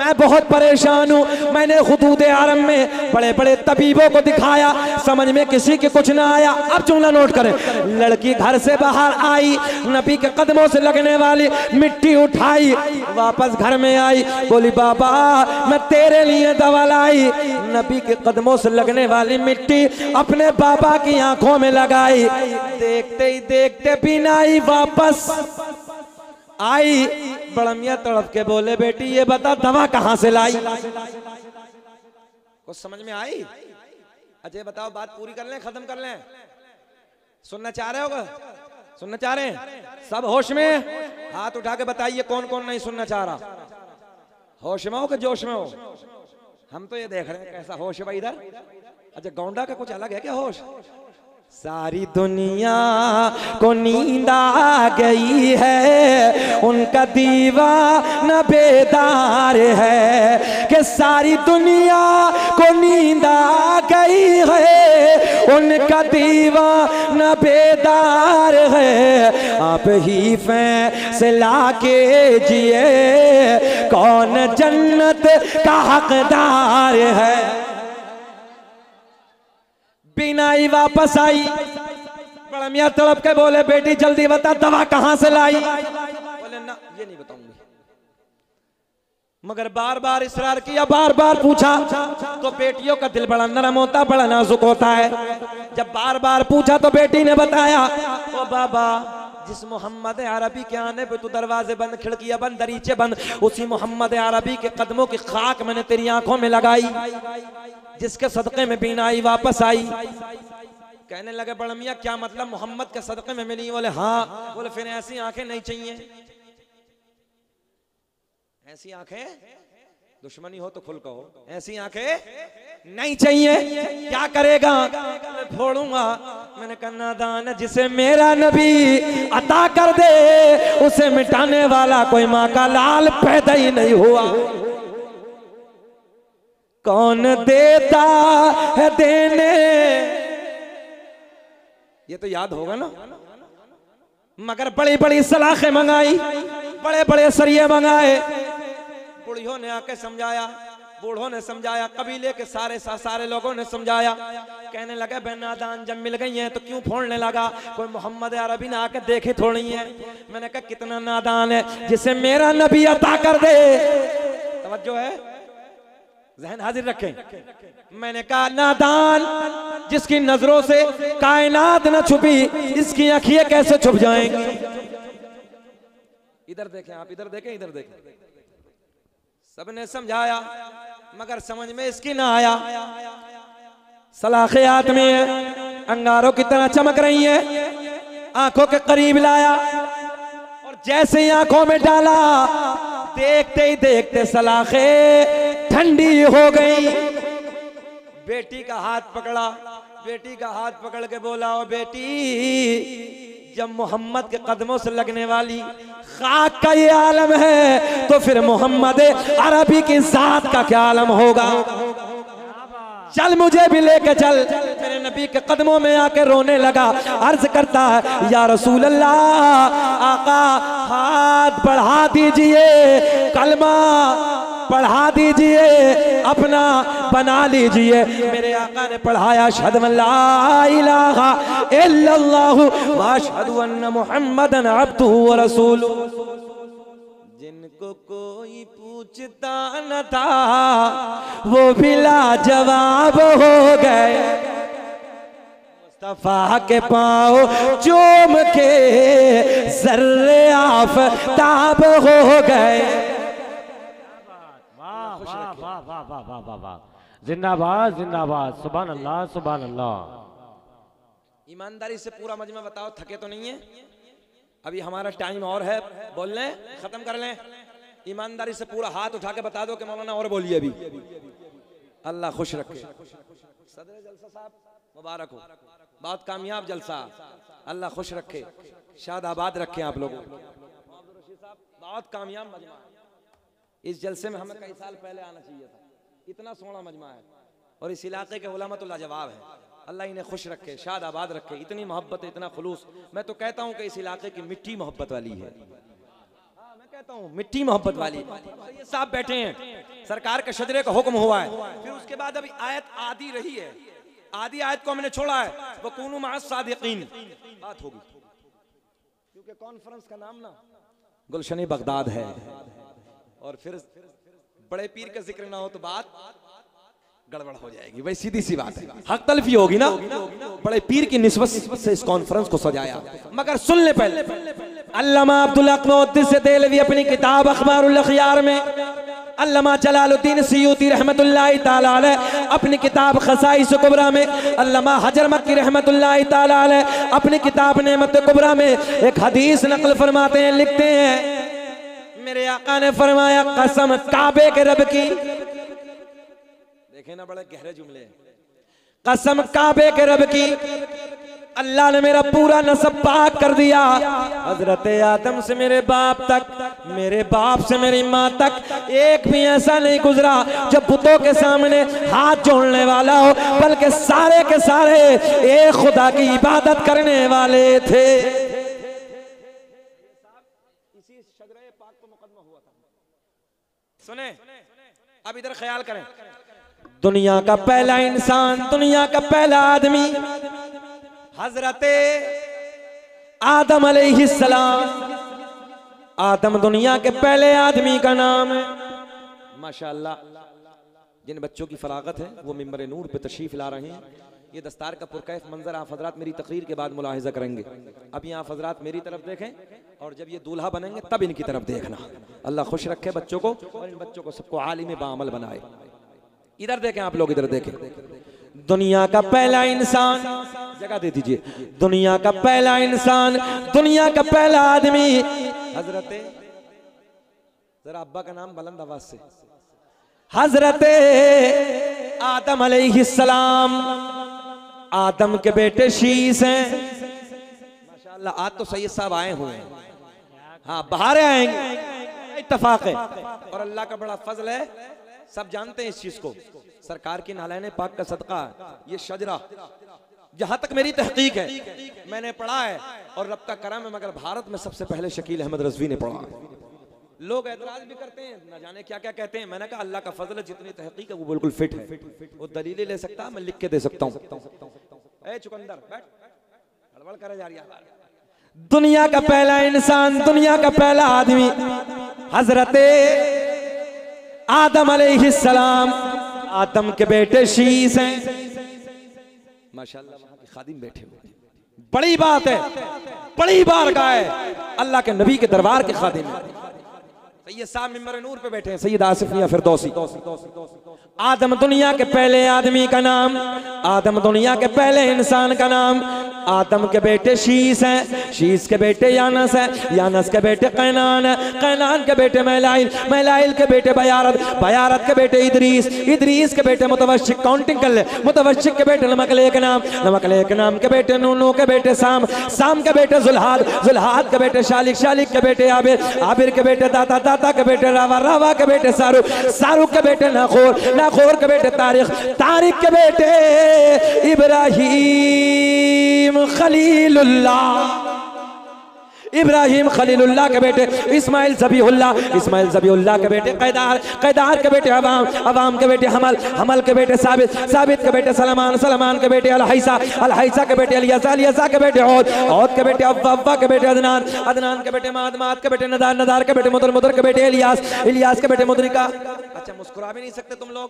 मैं बहुत परेशान हूँ, मैंने हुदूद आलम में बड़े बड़े तबीबों को दिखाया, समझ में किसी के कुछ ना आया। अब जुमला नोट करें। लड़की घर से बाहर आई, नबी के कदमों से लगने वाली मिट्टी उठाई, वापस घर में आई, बोली बाबा मैं तेरे लिए दवा लाई। नबी के कदमों से लगने वाली मिट्टी अपने बाबा की आंखों में लगाई। देखते ही देखते बीनाई वापस आई। बड़ा मियां तड़प के बोले बेटी ये बता दवा कहां से लाई? कुछ समझ में आई? अजय बताओ, बात पूरी कर लें, खत्म कर लें। सुनना चाह रहे होगा? सुनना चाह रहे हैं? सब होश में? हाथ उठा के बताइए कौन कौन नहीं सुनना चाह रहा। होश में हो कि जोश में हो? हम तो ये देख रहे हैं कैसा होश है भाई इधर। अच्छा गौंडा का कुछ अलग है क्या होश? सारी दुनिया को नींद आ गई है, उनका दीवाना बेदार है। कि सारी दुनिया को नींद आ गई है, उनका दीवाना बेदार है। आप ही फैसला कीजिए कौन जन्नत का हकदार है। बीनाई वापस आई, बड़ा मियां तड़प के बोले बेटी जल्दी बता दवा कहां से लाई? बोले ना ये नहीं बताऊंगी। मगर बार बार इसरार किया, बार बार पूछा, तो बेटियों का दिल बड़ा नरम होता, बड़ा नाजुक होता है। जब बार बार पूछा तो बेटी ने बताया, ओ बाबा जिस मोहम्मद अरबी के आने पे तू दरवाजे बंद, खिड़कियां बंद, दरीचे बंद, उसी मोहम्मद अरबी के कदमों की खाक मैंने तेरी आंखों में लगाई, जिसके सदक़े में बीनाई वापस आई। कहने लगे बड़ा मियां क्या मतलब मोहम्मद के सदक़े में मिली? बोले हाँ। बोले फिर ऐसी आंखें नहीं चाहिए। ऐसी आंखें, दुश्मनी हो तो खुल कहो, ऐसी आंखें नहीं चाहिए। क्या करेगा? फोड़ूंगा। मैंने कहा नादान, जिसे मेरा नबी अता कर दे उसे मिटाने वाला कोई माँ का लाल पैदा ही नहीं हुआ। कौन देता है देने, ये तो याद होगा ना। मगर बड़ी बड़ी सलाखें मंगाई, बड़े बड़े सरिये मंगाए, बुढ़ियों ने आके समझाया, बूढ़ों ने समझाया, कबीले के सारे लोगों ने समझाया। कहने लगे बे नादान जब मिल गई हैं तो क्यों फोड़ने लगा? कोई मोहम्मद अरबी ने आके देखे थोड़ी है। मैंने कहा कितना नादान है, जिसे मेरा नबी अता कर दे। तवज्जो है, ज़हन हाजिर रखें। मैंने कहा नादान जिसकी नजरों से कायनात न छुपी, इसकी आंखें कैसे छुप जाएंगी? इधर देखें आप, इधर देखें, इधर देखें। सबने समझाया मगर समझ में इसकी ना आया। सलाखे हाथ में है, अंगारों की तरह चमक रही है, आंखों के करीब लाया और जैसे ही आंखों में डाला, देखते ही देखते सलाखे ठंडी हो गई। बेटी का हाथ पकड़ा, बेटी का हाथ पकड़ के बोला ओ बेटी, जब मोहम्मद के कदमों से लगने वाली खाक का ये आलम है तो फिर मोहम्मद अरबी की जात का क्या आलम होगा? चल मुझे भी लेके चल। मेरे नबी के कदमों में आके रोने लगा, अर्ज करता है या रसूल अल्लाह, आका हाथ बढ़ा दीजिए, कलमा पढ़ा दीजिए, अपना बना लीजिए। मेरे आका ने पढ़ाया अशहदु अल्ला इलाहा इल्लल्लाहु व अशहदु अन्ना मुहम्मदन अब्दुहु व रसूलुहु। जिनको कोई पूछता न था वो भी लाजवाब हो गए, मुस्तफा के पाँव चूम के ज़र्रे आफ़ताब हो गए। वाह वाह वाह वाह वाह वाह, जिंदाबाद जिंदाबाद, सुभान अल्लाह सुभान अल्लाह। ईमानदारी से पूरा मजमा बताओ, थके तो नहीं है? अभी हमारा टाइम और है, बोल लें, खत्म कर लें। ईमानदारी से पूरा हाथ उठा के बता दो कि मौलाना और बोलिए अभी। अल्लाह खुश रखे। सदर जलसा साहब मुबारक हो, बहुत कामयाब जलसा, अल्लाह खुश रखे, शाद आबाद रखे आप लोगों को। बहुत कामयाब मजमा है, इस जलसे में हमें कई साल पहले आना चाहिए था, इतना सोहना मजमा है और इस इलाके के उलमा तो लाजवाब है। अल्लाह इन्हें खुश रखे, शाद आबाद रखे, इतनी मोहब्बत, इतना खुलूस। मैं तो कहता हूँ कि इस इलाके की मिट्टी मोहब्बत वाली है, मैं कहता हूँ मिट्टी मोहब्बत वाली। ये साहब बैठे हैं, सरकार के शजरे का हुक्म हुआ है, फिर उसके बाद अभी आयत आदि रही है, आदि आयत को हमने छोड़ा है, वकूनू मअस सादिकीन बात होगी, क्योंकि कॉन्फ्रेंस का नाम ना गुलशन बगदाद है और फिर बड़े पीर का जिक्र ना हो तो बात गड़बड़ हो जाएगी। भाई सीधी सी बात है, हक तलफी होगी ना। बड़े पीर की निस्बत से इस कॉन्फ्रेंस को सजाया, मगर सुन ले पहले। अल्लामा अब्दुल हक मुहद्दिस देहलवी अपनी किताब अखबारुल अखयार में, अल्लामा जलालुद्दीन सियूती रहमतुल्लाहि ताला अलैह अपनी किताब खसाइस कुबरा में, अल्लामा हजर मक्की रहमतुल्लाहि ताला अलैह अपनी किताब नेमत कुबरा में एक हदीस नकल फरमाते हैं, लिखते हैं मेरे आका ने फरमाया कसम काबे के रब की, देखे ना बड़े गहरे जुमले, कसम काबे के रब की, अल्लाह ने मेरा पूरा नसब पाक कर दिया, हजरत आदम से मेरे बाप तक, मेरे बाप से मेरी माँ तक एक भी ऐसा नहीं गुजरा जब बुतों के सामने हाथ जोड़ने वाला हो, बल्कि सारे के सारे एक खुदा की इबादत करने वाले थे। इसी शजरे पाक को मुकदमा हुआ था। सुने, अब इधर ख्याल करें, दुनिया का पहला इंसान, दुनिया का पहला आदमी हजरते आदम अलैहिस्सलाम। आदम दुनिया के पहले आदमी का नाम है। माशाअल्लाह, जिन बच्चों की फरागत है वो मिंबर नूर पे तशरीफ ला रहे हैं। ये दस्तार का पुरकैफ मंजर आप हजरात मेरी तकरीर के बाद मुलाहिजा करेंगे। अभी आप हजरात मेरी तरफ देखें और जब ये दूल्हा बनेंगे तब इनकी तरफ देखना। अल्लाह खुश रखे बच्चों को और इन बच्चों को सबको आलिम बाअमल बनाए। इधर देखें आप लोग, इधर देखें, दुनिया का पहला इंसान, जगह दे दीजिए, दुनिया का पहला इंसान, दुनिया का पहला आदमी हजरते, जरा अब्बा का नाम बुलंद आवाज से, हजरते आदम अलैहिस्सलाम। आदम के बेटे शीस हैं। माशाअल्लाह, आज तो सैयद साहब आए हुए हैं, हाँ बाहर आएंगे, इत्तफाक है और अल्लाह का बड़ा फजल है, सब जानते हैं इस चीज को। सरकार की नालैन पाक का सदका ये शजरा, जहां तक मेरी तहकीक है मैंने पढ़ा है और रब का करम है, मगर भारत में सबसे पहले शकील अहमद रजवी ने पढ़ा है। लोग एतराज भी करते हैं, न जाने क्या क्या कहते हैं। मैंने कहा अल्लाह का फजल है, जितनी तहकीक है वो बिल्कुल फिट है, वो दलीलें ले सकता है, मैं लिख के दे सकता हूँ। ए चुकंदर बैठ, हड़बड़ करे जा रही है। दुनिया का पहला इंसान, दुनिया का पहला आदमी हजरते आदम अलैहिस्सलाम। आदम के बेटे शीस हैं। माशाअल्लाह, वहां के खादिम बैठे हुए, बड़ी बात है, बड़ी बारगाह है, अल्लाह के नबी के दरबार के खादिम है। सैयद साहब मिंबर नूर पे बैठे हैं, सैयद आसिफ मियां फिरदौसी। आदम दुनिया के पहले आदमी का नाम, आदम दुनिया के पहले इंसान का नाम। आदम के बेटे शीस हैं, शीस के बेटे यानस हैं, यानस के बेटे कैनान है, कैनान के बेटे मैलाइल, मैलाइल के बेटे बयारत, बयारत के बेटे इदरीस, इदरीस के बेटे मुतवश्शिक, काउंटिंग कर ले, मुतवश्शिक के बेटे नमकले के नाम, नमकले के नाम के बेटे नूनू के बेटे साम, साम के बेटे जुल्हाद, जुल्हाद के बेटे शालिक, शालिक के बेटे आबिर, आबिर के बेटे दाता, दाता के बेटे रावा, रावा के बेटे सारुक, सारुक के बेटे नाखोर, नाखोर के बेटे तारिक, तारिक के बेटे इब्राहिम खलीलुल्लाह, इब्राहिम खलीलुल्लाह के बेटे इस्माइल ज़बीहुल्लाह, इस्माइल ज़बीहुल्लाह के बेटे कैदार, कैदार के बेटे अवाम, अवाम के बेटे हमल, हमल के बेटे साबित, साबित के बेटे सलमान, सलमान के बेटे अलहैसा, अलहैसा के बेटे अलियासा, अलियासा के बेटे औद, औद के बेटे अव्वा, अव्वा के बेटे अदनान, अदनान के बेटे माद, माद के बेटे नदार, नदार के बेटे मुदर, मुदर के बेटे इलियास, इलियास के बेटे मुदरिका। अच्छा, मुस्कुरा भी नहीं सकते तुम लोग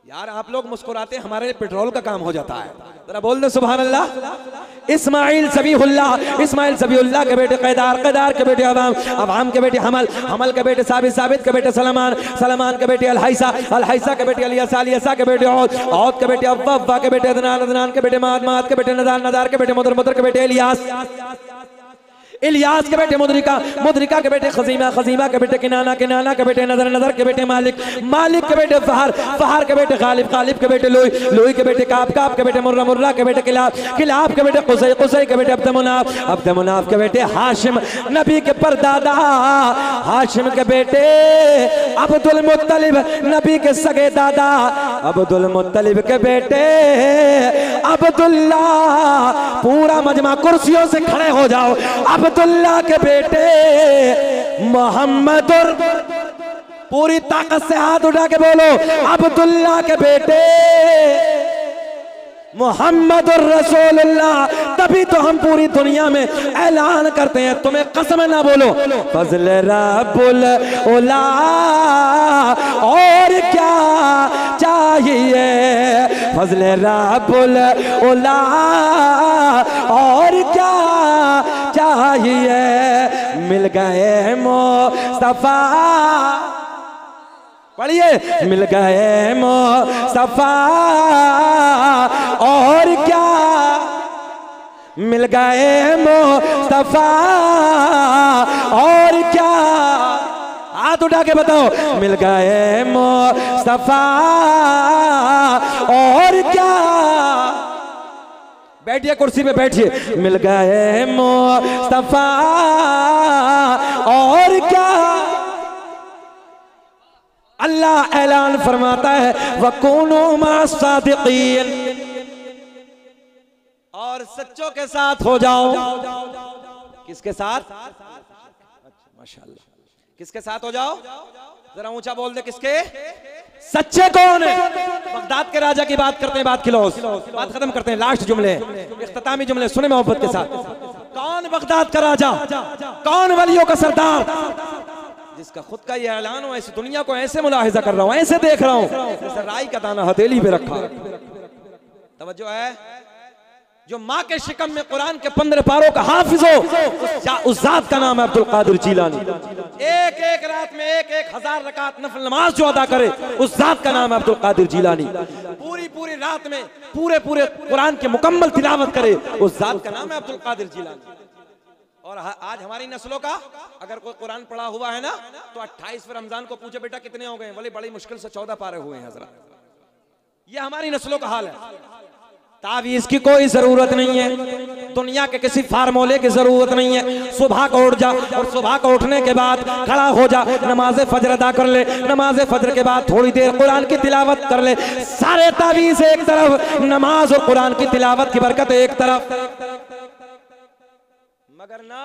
यार, आप लोग मुस्कुराते हमारे लिए पेट्रोल का काम हो जाता है। जरा बोल दो सुभान अल्लाह। इस्माइल ज़बीहुल्लाह, इस्माइल ज़बीहुल्लाह के बेटे कैदार, कैदार के बेटे अवाम, अवाम के बेटे हमल, हमल के बेटे साबित, साबित के बेटे सलमान, सलमान के बेटे अलहैसा, अलहैसा के बेटे अलियासा, अलियासा के बेटे औद, औद के बेटे अव्वा, अव्वा के बेटे अदनान, अदनान के बेटे माद, माद के बेटे नदार, नदार के बेटे मुदर, मुदर के बेटे इलियास। इलियास के बेटे मुदरिका, मुदरिका के बेटे खजीमा, खजीमा के बेटे किनाना, किनाना के बेटे नजर, नजर के बेटे मालिक, मालिक के बेटे फहर, फहर के बेटे गालिब, गालिब के बेटे लोई, लोई के बेटे काब, काब के बेटे मुर्रा, मुर्रा के बेटे किलाब, किलाब के बेटे कुसै, कुसै के बेटे अब्दमुनाफ, अब्दमुनाफ के बेटे हाशिम, नबी के परदादा हाशिम के बेटे अब्दुल मुत्तलिब, नबी के सगे दादा अब्दुल मुत्तलिब के बेटे अब्दुल्ला। पूरा मजमा कुर्सियों से खड़े हो जाओ। अब्दुल्ला के बेटे मोहम्मद, पूरी ताकत से हाथ उठा के बोलो अब्दुल्ला के बेटे मोहम्मद रसूलुल्लाह। तभी तो हम पूरी दुनिया में ऐलान करते हैं, तुम्हें कसम ना बोलो फजल रब्बुल उला और क्या चाहिए, फजल रब्बुल उला और क्या चाहिए, मिल गए मुस्तफा, पढ़िए, मिल गए मुस्तफा और क्या, मिल गए मुस्तफा और क्या, हाथ उठा के बताओ, मिल गए मुस्तफा और क्या। बैठिए कुर्सी पे बैठिए, मिल गए मुस्तफा और क्या। अल्लाह ऐलान फरमाता है वकुनू मासादिकीन, और सच्चों के साथ हो जाओ। किसके साथ? माशाअल्लाह, किसके साथ हो जाओ? जरा ऊंचा बोल दे, किसके? सच्चे कौन है? बगदाद के राजा की बात करते हैं, बात खिलौस, बात खत्म करते हैं, लास्ट जुमले, इख्तितामी जुमले सुने मोहब्बत के साथ। कौन बगदाद का राजा, कौन वलियों का सरदार, जिसका खुद का ये ऐलान हो, ऐसी दुनिया को ऐसे मुलाहिजा कर रहा हूं, ऐसे देख रहा हूं जैसे राई का दाना हथेली पे रखा। तवज्जो है, जो माँ के शिकम में कुरान के 15 पारों का हाफिज हो, उस जात का नाम है अब्दुल कादिर जीलानी। एक एक रात में 1,000 रकात नफल नमाज जो अदा करे, उस जात का नाम है अब्दुल कादिर जीलानी। पूरी पूरी रात में पूरे पूरे कुरान की मुकम्मल तिलावत करे, उस जात का नाम है अब्दुल कादिर जीलानी। और आज हमारी नस्लों का अगर कोई कुरान पढ़ा हुआ है ना, तो 28 रमजान को पूछे बेटा कितने हो गए, बोले बड़ी मुश्किल से 14 पारे हुए हैं। हजरा, ये हमारी नस्लों का हाल है। तावीज़ की कोई जरूरत नहीं है, दुनिया के किसी फार्मूले की जरूरत नहीं है। सुबह को उठ जा, और सुबह को उठने के बाद खड़ा हो जा, नमाज फजर अदा कर ले, नमाज फजर के बाद थोड़ी देर कुरान की तिलावत कर ले। सारे तावीज़ एक तरफ, नमाज और कुरान की तिलावत की बरकत एक तरफ। मगर ना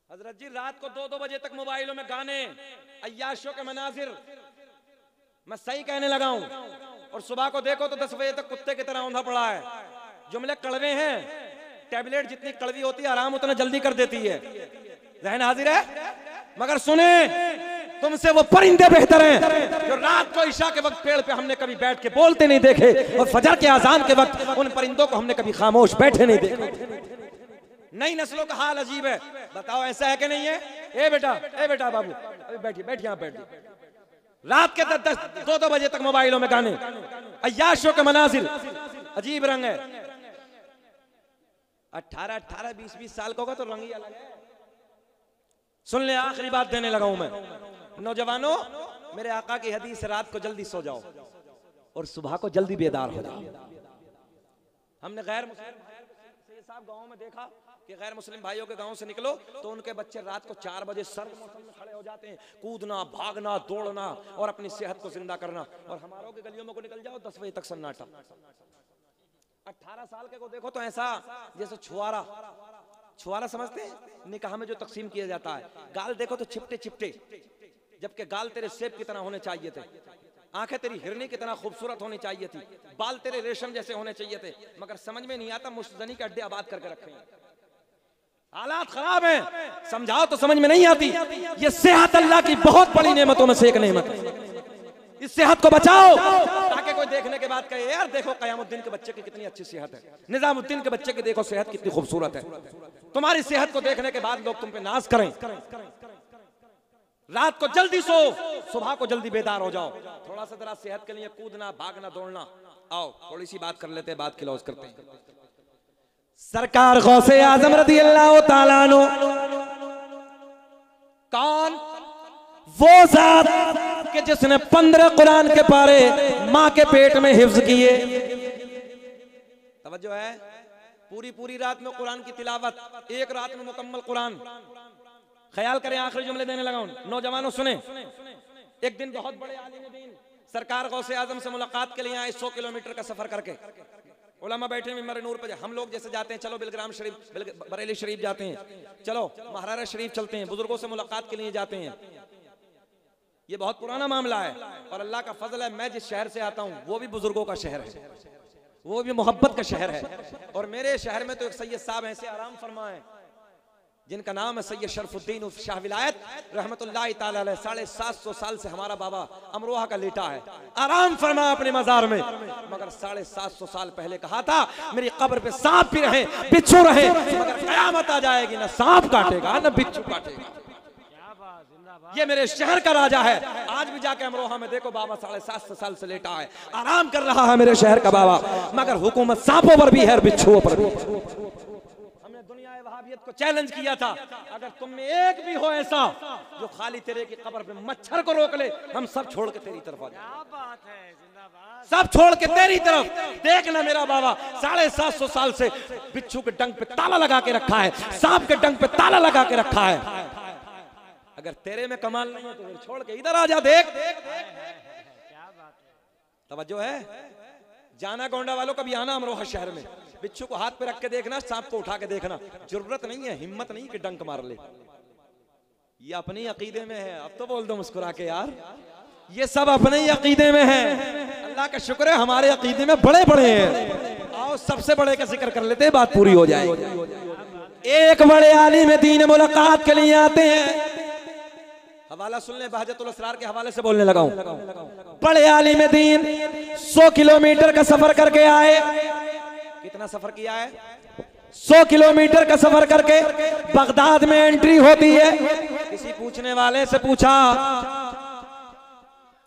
हजरत जी, रात को 2-2 बजे तक मोबाइलों में गाने, अय्याशों के मनाजिर, मैं सही कहने लगा हूं। और सुबह को देखो तो 10 बजे तक कुत्ते की तरह औंधा पड़ा है। जुमले कड़वे हैं, टैबलेट जितनी कड़वी होती है आराम उतना जल्दी कर देती है। ज़हन हाजिर है? मगर सुने, तुमसे वो परिंदे बेहतर हैं जो रात को ईशा के वक्त पेड़ पे हमने कभी बैठ के बोलते नहीं देखे, और फजर के अजान के वक्त उन परिंदों को हमने कभी खामोश बैठे नहीं देखे। नई नस्लों का हाल अजीब है। बताओ ऐसा है कि नहीं है? ए बेटा बाबू, अभी बैठिए, बैठिए, आप बैठिए। रात के 2-2 बजे तक मोबाइलों में गाने, अय्याशों के मनाजिर, अजीब रंग है। 18, 20 साल का होगा तो रंग ही अलग है। सुन ले, आखिरी बात देने लगा हूं मैं। नौजवानों, मेरे आका की हदीस, रात को जल्दी सो जाओ और सुबह को जल्दी बेदार हो जाओ। हमने गैर मुस्लिम साहब गाँव में देखा कि गैर मुस्लिम भाइयों के गांव से निकलो तो उनके बच्चे रात को 4 बजे सर्द मौसम में खड़े हो जाते हैं, कूदना, भागना, दौड़ना और अपनी सेहत को जिंदा करना। और हमारों के गलियों में को निकल जाओ 10 बजे तक सन्नाटा। 18 साल के को देखो तो ऐसा जैसे छुआरा समझते हैं, निकाह में जो तकसीम किया जाता है। गाल देखो तो चिपटे चिपटे, जबकि गाल तेरे सेब की तरह होने चाहिए थे, आंखें तेरी हिरनी की तरह खूबसूरत होनी चाहिए थी, बाल तेरे रेशम जैसे होने चाहिए थे। मगर समझ में नहीं आता, मुश्तजनी के अड्डे आबाद करके रखे हैं। हालात खराब हैं, समझाओ तो समझ में नहीं आती। ये सेहत अल्लाह की बहुत बड़ी नेमतों में से एक नेमत है। इस सेहत को बचाओ ताकि कोई देखने के बाद कहे यार देखो कयामुद्दीन के बच्चे की कितनी अच्छी सेहत है, निजामुद्दीन के बच्चे की देखो सेहत कितनी खूबसूरत है। तुम्हारी सेहत को देखने के बाद लोग तुम पे नाज करें। रात को जल्दी सो, सुबह को जल्दी बेदार हो जाओ। थोड़ा सा जरा सेहत के लिए कूदना, भागना, दौड़ना। आओ थोड़ी सी बात कर लेते हैं, बात क्लोज करते हैं। सरकार गौसे आजम रदी अल्लाह ताला अन्हु, कौन? वो जात कि जिसने 15 कुरान के पारे मां के पेट में हिफ्ज किए। तवज्जो है, पूरी रात में कुरान की तिलावत, एक रात में मुकम्मल कुरान। ख्याल करें, आखिरी जुमले देने लगा हूं, नौजवानों सुने। एक दिन बहुत बड़े आलिम दीन सरकार गौसे आजम से मुलाकात के लिए आए, 100 किलोमीटर का सफर करके। उलमा बैठे मिंबर नूर पे, हम लोग जैसे जाते हैं, चलो बिलग्राम शरीफ, बरेली शरीफ जाते हैं, चलो महारारा शरीफ चलते हैं, बुजुर्गों से मुलाकात के लिए जाते हैं। ये बहुत पुराना मामला है और अल्लाह का फजल है, मैं जिस शहर से आता हूँ वो भी बुजुर्गों का शहर है, वो भी मोहब्बत का शहर है। और मेरे शहर में तो एक सैयद साहब ऐसे आराम फरमाए जिनका नाम है सैयद शरफुद्दीन उर्फ शाह विलायत रहमतुल्लाहि ताला अलैह। 750 साल से हमारा बाबा अमरोहा का लेटा है, आराम फरमा अपने मजार में। मगर 750 साल पहले कहा था मेरी कब्र पे सांप भी रहे, बिच्छू रहे, मगर कयामत आ जाएगी ना सांप काटेगा ना बिच्छू काटेगा। ये मेरे शहर का राजा है। आज भी जाके अमरोहा में देखो, बाबा 750 साल से लेटा है, आराम कर रहा है मेरे शहर का बाबा। मगर हुकूमत सांपों पर भी है, बिच्छुओं पर भी। हमने दुनिया वहाबियत को चैलेंज किया था, अगर तुम में एक भी हो ऐसा जो खाली तेरे की कब्र पे मच्छर को रोक ले, हम सब छोड़ के तेरी तरफ आ जाएंगे, सब छोड़ के तेरी तरफ। देखना मेरा बाबा 750 साल से बिच्छू के डंक पे ताला लगा के रखा है, सांप के डंक पे ताला लगा के रखा है। अगर तेरे में कमाल नहीं है तो फिर छोड़ के इधर आ जा, देख। तवज्जो है, जाना गोंडा वालों कभी आना अमरोहा शहर में, बिच्छू को हाथ पे रख के देखना, सांप को उठा के देखना। जरूरत नहीं है, हिम्मत नहीं कि डंक मार ले। ये अपने अकीदे में है। अब तो बोल दो मुस्कुरा के यार, ये सब अपने ही अकीदे में है। अल्लाह का शुक्र है हमारे अकीदे में बड़े बड़े हैं। आओ सबसे बड़े का जिक्र कर लेते हैं, बात पूरी हो जाएगी। एक बड़े आलिम दीन मुलाकात के लिए आते हैं। हवाला सुन ले, बहजतुल असरार के हवाले से बोलने लगा हूं। बड़े आलिम दीन 100 किलोमीटर का सफर करके आए। कितना सफर किया है? 100 किलोमीटर का सफर करके बगदाद में एंट्री होती है। किसी पूछने वाले से पूछा,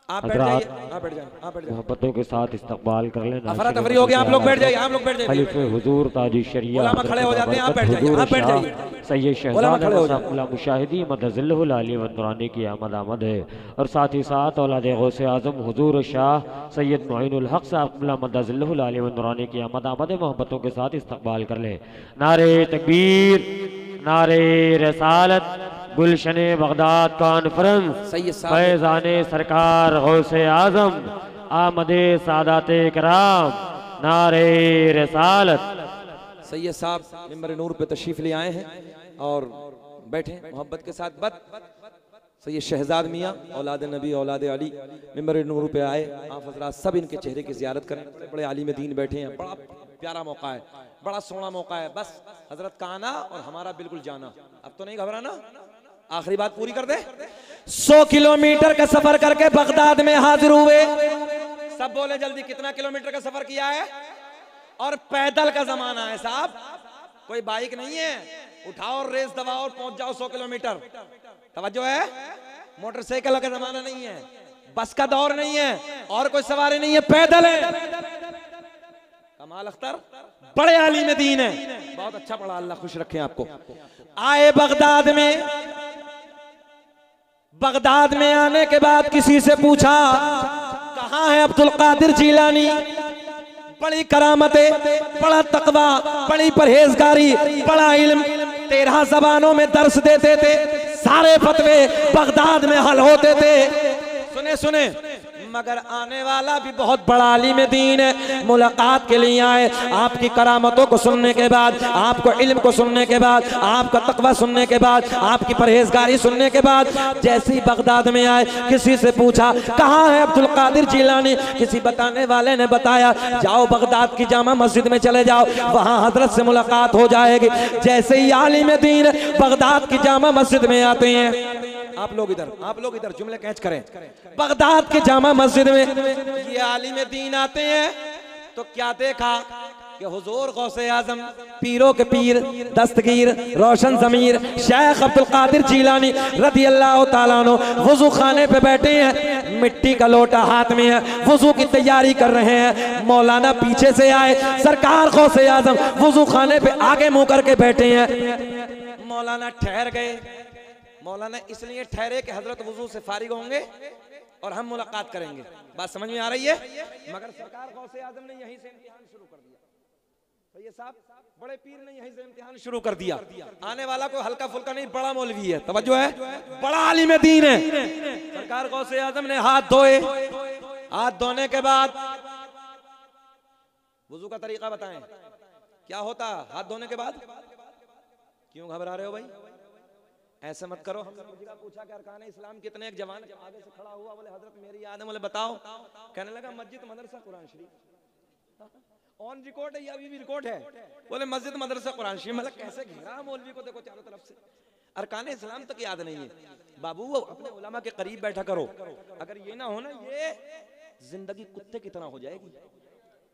आप बैठ जाइए, आप बैठ जाइए, आप बैठ जाइए, मोहब्बतों के साथ इस्तकबाल कर लेना। अफरा तफरी हो गया, आप लोग बैठ जाइए, आप लोग बैठ जाइए। खलीफे हुजूर ताजी शरिया उलमा खड़े हो जाते हैं, आप बैठ जाइए, आप बैठ जाइए। सैयद शहजादा मुशाहिदी मदज़िल्लुहुल आली व नूरानी की आमद है। और साथ ही साथ औलाद गौसे आज़म हुजूर शाह सैयद मुईनुल हक साहब मदज़िल्लुहुल आली व नूरानी की आमद है। मोहब्बतों के साथ इस्तकबाल कर ले। नारे तकबीर, नारे रसालत, गुलशन बगदाद कॉन्फ्रेंस, फैज़ाने सरकार गौसे आज़म, आमदे सादाते कराम, नारे रसालत। सैयद साहब मिंबर नूर पे तशरीफ ले आए हैं और बैठे मोहब्बत के साथ। सैयद शहजाद मियाँ औलाद नबी औलाद अली मिंबर नूर पे आए। आप हजरात सब इनके चेहरे की ज़ियारत करें। बड़े बड़े आलिम दीन बैठे हैं, बड़ा प्यारा मौका है, बड़ा सोना मौका है। बस हजरत का आना और हमारा बिल्कुल जाना। अब तो नहीं घबराना, आखिरी बात पूरी कर दे। 100 किलोमीटर का सफर करके बगदाद में हाजिर हुए। सब बोले जल्दी, कितना किलोमीटर का सफर किया है? और पैदल का जमाना है साहब, कोई बाइक नहीं है, उठाओ और रेस दबाओ और पहुंच जाओ 100 किलोमीटर। तवज्जो है, मोटरसाइकिल का जमाना नहीं है, बस का दौर नहीं है, और कोई सवारी नहीं है, पैदल है। कमाल अख्तर बड़े आलिम दीन है, बहुत अच्छा पढ़ा, अल्लाह खुश रखे आपको। आए बगदाद में। बगदाद में आने के बाद किसी से पूछा कहां है अब्दुल कादिर जीलानी? बड़ी करामतें, बड़ा तकवा, बड़ी परहेजगारी, बड़ा इल्म, 13 ज़बानों में दर्स देते थे, सारे फतवे बगदाद में हल होते थे। सुने सुने, मगर आने वाला भी बहुत बड़ा आलिम दीन है। मुलाकात के लिए आए, आपकी करामतों को सुनने के बाद, आपको इल्म को सुनने के बाद, आपका तकवा सुनने के बाद, आपकी परहेजगारी सुनने के बाद, जैसे ही बगदाद में आए किसी से पूछा कहाँ है अब्दुल कादिर जीलानी? किसी बताने वाले ने बताया जाओ बगदाद की जामा मस्जिद में चले जाओ, वहाँ हजरत से मुलाकात हो जाएगी। जैसे ही आलिम दीन बगदाद की जामा मस्जिद में आते हैं, आप लोग इधर जुमले कैच करें। बगदाद के जामा मस्जिद में ये आलिम दीन आते हैं तो क्या देखा? कि हुजूर गौसे आजम, पीरों के पीर, दस्तगीर, रोशन ज़मीर शेख अब्दुल कादिर जीलानी रज़ी अल्लाह ताला अन्हु वुज़ू खाने पे बैठे हैं, मिट्टी का लोटा हाथ में है, वुज़ू की तैयारी कर रहे हैं। मौलाना पीछे से आए, सरकार गौसे आजम वुज़ू खाने पे आगे मुंह करके बैठे हैं। मौलाना ठहर गए। मौलाना इसलिए ठहरे कि हजरत वुज़ू से फारिग होंगे और हम मुलाकात करेंगे। बात समझ में आ रही है? मगर सरकार गौसे आजम ने यहीं से इम्तिहान शुरू कर दिया। तो ये साहब बड़े पीर ने यहीं से इम्तिहान शुरू कर दिया। आने वाला कोई हल्का फुल्का नहीं, बड़ा मौलवी है, तवज्जो है, बड़ा आलिम दीन है। सरकार गौसे आजम ने हाथ धोए। हाथ धोने के बाद वुज़ू का तरीका बताएं क्या होता हाथ धोने के बाद? क्यों घबरा रहे हो भाई? ऐसे मत करो। हमने किसी का पूछा कि अरकान इस्लाम कितने? एक जवान आगे से खड़ा हुआ, बोले हजरत मेरी याद है। बोले बताओ। कहने लगा मस्जिद, मदरसा, कुरान शरीफ। ऑन रिकॉर्ड है, ये अभी भी रिकॉर्ड है। बोले मस्जिद, मदरसा, कुरान शरीफ। मतलब कैसे घेरा मौलवी को, देखो चारों तरफ से। अरकान इस्लाम तक याद नहीं है। बाबू अपने उलमा के करीब बैठा करो। अगर ये ना हो ना, ये जिंदगी कुत्ते की तरह हो जाएगी।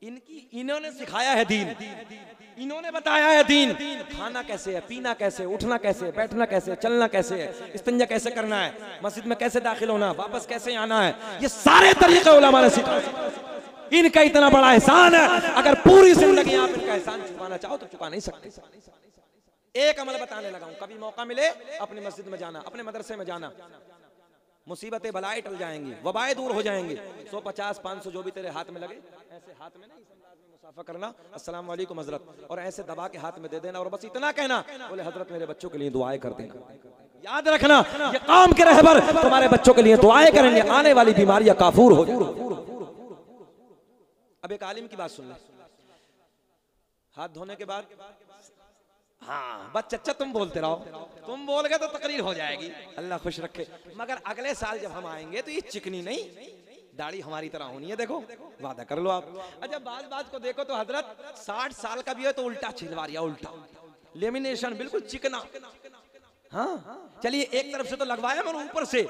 इन्होंने सिखाया है दीन, इन्होंने बताया है दीन। खाना कैसे है, पीना कैसे, उठना कैसे, बैठना कैसे, चलना कैसे है, इस्तिंजा कैसे करना है, मस्जिद में कैसे दाखिल होना, वापस कैसे आना है, ये सारे तरीके उलमा ने सिखाए। इनका इतना बड़ा एहसान है, अगर पूरी जिंदगी आप इनका एहसान चुकाना चाहो तो चुका नहीं सकते। एक अमल बताने लगा हूं, कभी मौका मिले अपनी मस्जिद में जाना, अपने मदरसे में जाना, मुसीबतें भलाई टल जाएंगी, वबाएं दूर हो जाएंगी। 150, 500 जो भी तेरे हाथ में लगे, ऐसे हाथ में नहीं, मुसाफा करना, अस्सलाम वालेकुम हजरत, और ऐसे दबा के हाथ में दे देना और बस इतना कहना, बोले हजरत मेरे बच्चों के लिए दुआएं कर देना। याद रखना, ये काम के रहबर तुम्हारे बच्चों के लिए दुआएं करेंगे, आने वाली बीमारियां काफूर हो जाएंगी। अब एक आलिम की बात सुन ले। हाथ धोने के बाद, हाँ बस चच्चा तुम बोलते रहो, तुम बोल गए तो तकरीर हो जाएगी, अल्लाह खुश रखे। मगर अगले साल जब हम आएंगे तो ये चिकनी नहीं, दाढ़ी हमारी तरह होनी है। देखो वादा कर लो आप। अच्छा बात को देखो तो हजरत 60 साल का भी है तो उल्टा छिलवारिया, उल्टा लेमिनेशन, बिल्कुल चिकना। हाँ चलिए एक तरफ से तो लगवाया मैंने, ऊपर से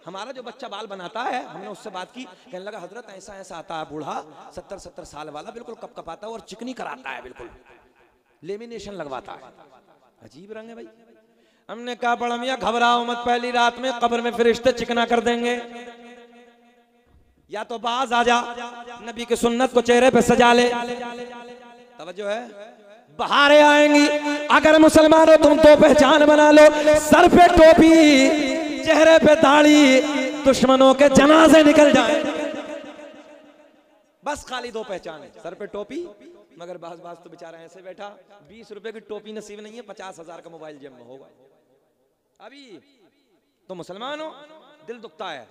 हमारा जो बच्चा बाल बनाता है, हमने उससे बात की, कहने लगा हजरत ऐसा ऐसा आता है बूढ़ा 70 साल वाला, बिल्कुल कपकपाता है और चिकनी कराता है, बिल्कुल लेमिनेशन लगवाता है। अजीब रंग है भाई। हमने कहा बड़ा मियां घबराओ मत, पहली रात में कब्र में फरिश्ते चिकना कर देंगे। या तो बाज आ जा, नबी की सुन्नत को चेहरे पे सजा ले, तवज्जो है, बहारें आएंगी। अगर मुसलमान हो तुम तो पहचान बना लो, सर पे टोपी, चेहरे पे दाढ़ी, दुश्मनों के जनाजे निकल जाए, बस खाली दो पहचान है, सर पे टोपी। मगर बाज तो बेचारा ऐसे बैठा, 20 रुपए की टोपी नसीब नहीं है, 50,000 का मोबाइल जेब में होगा। अभी तो मुसलमान हो, दिल दुखता है,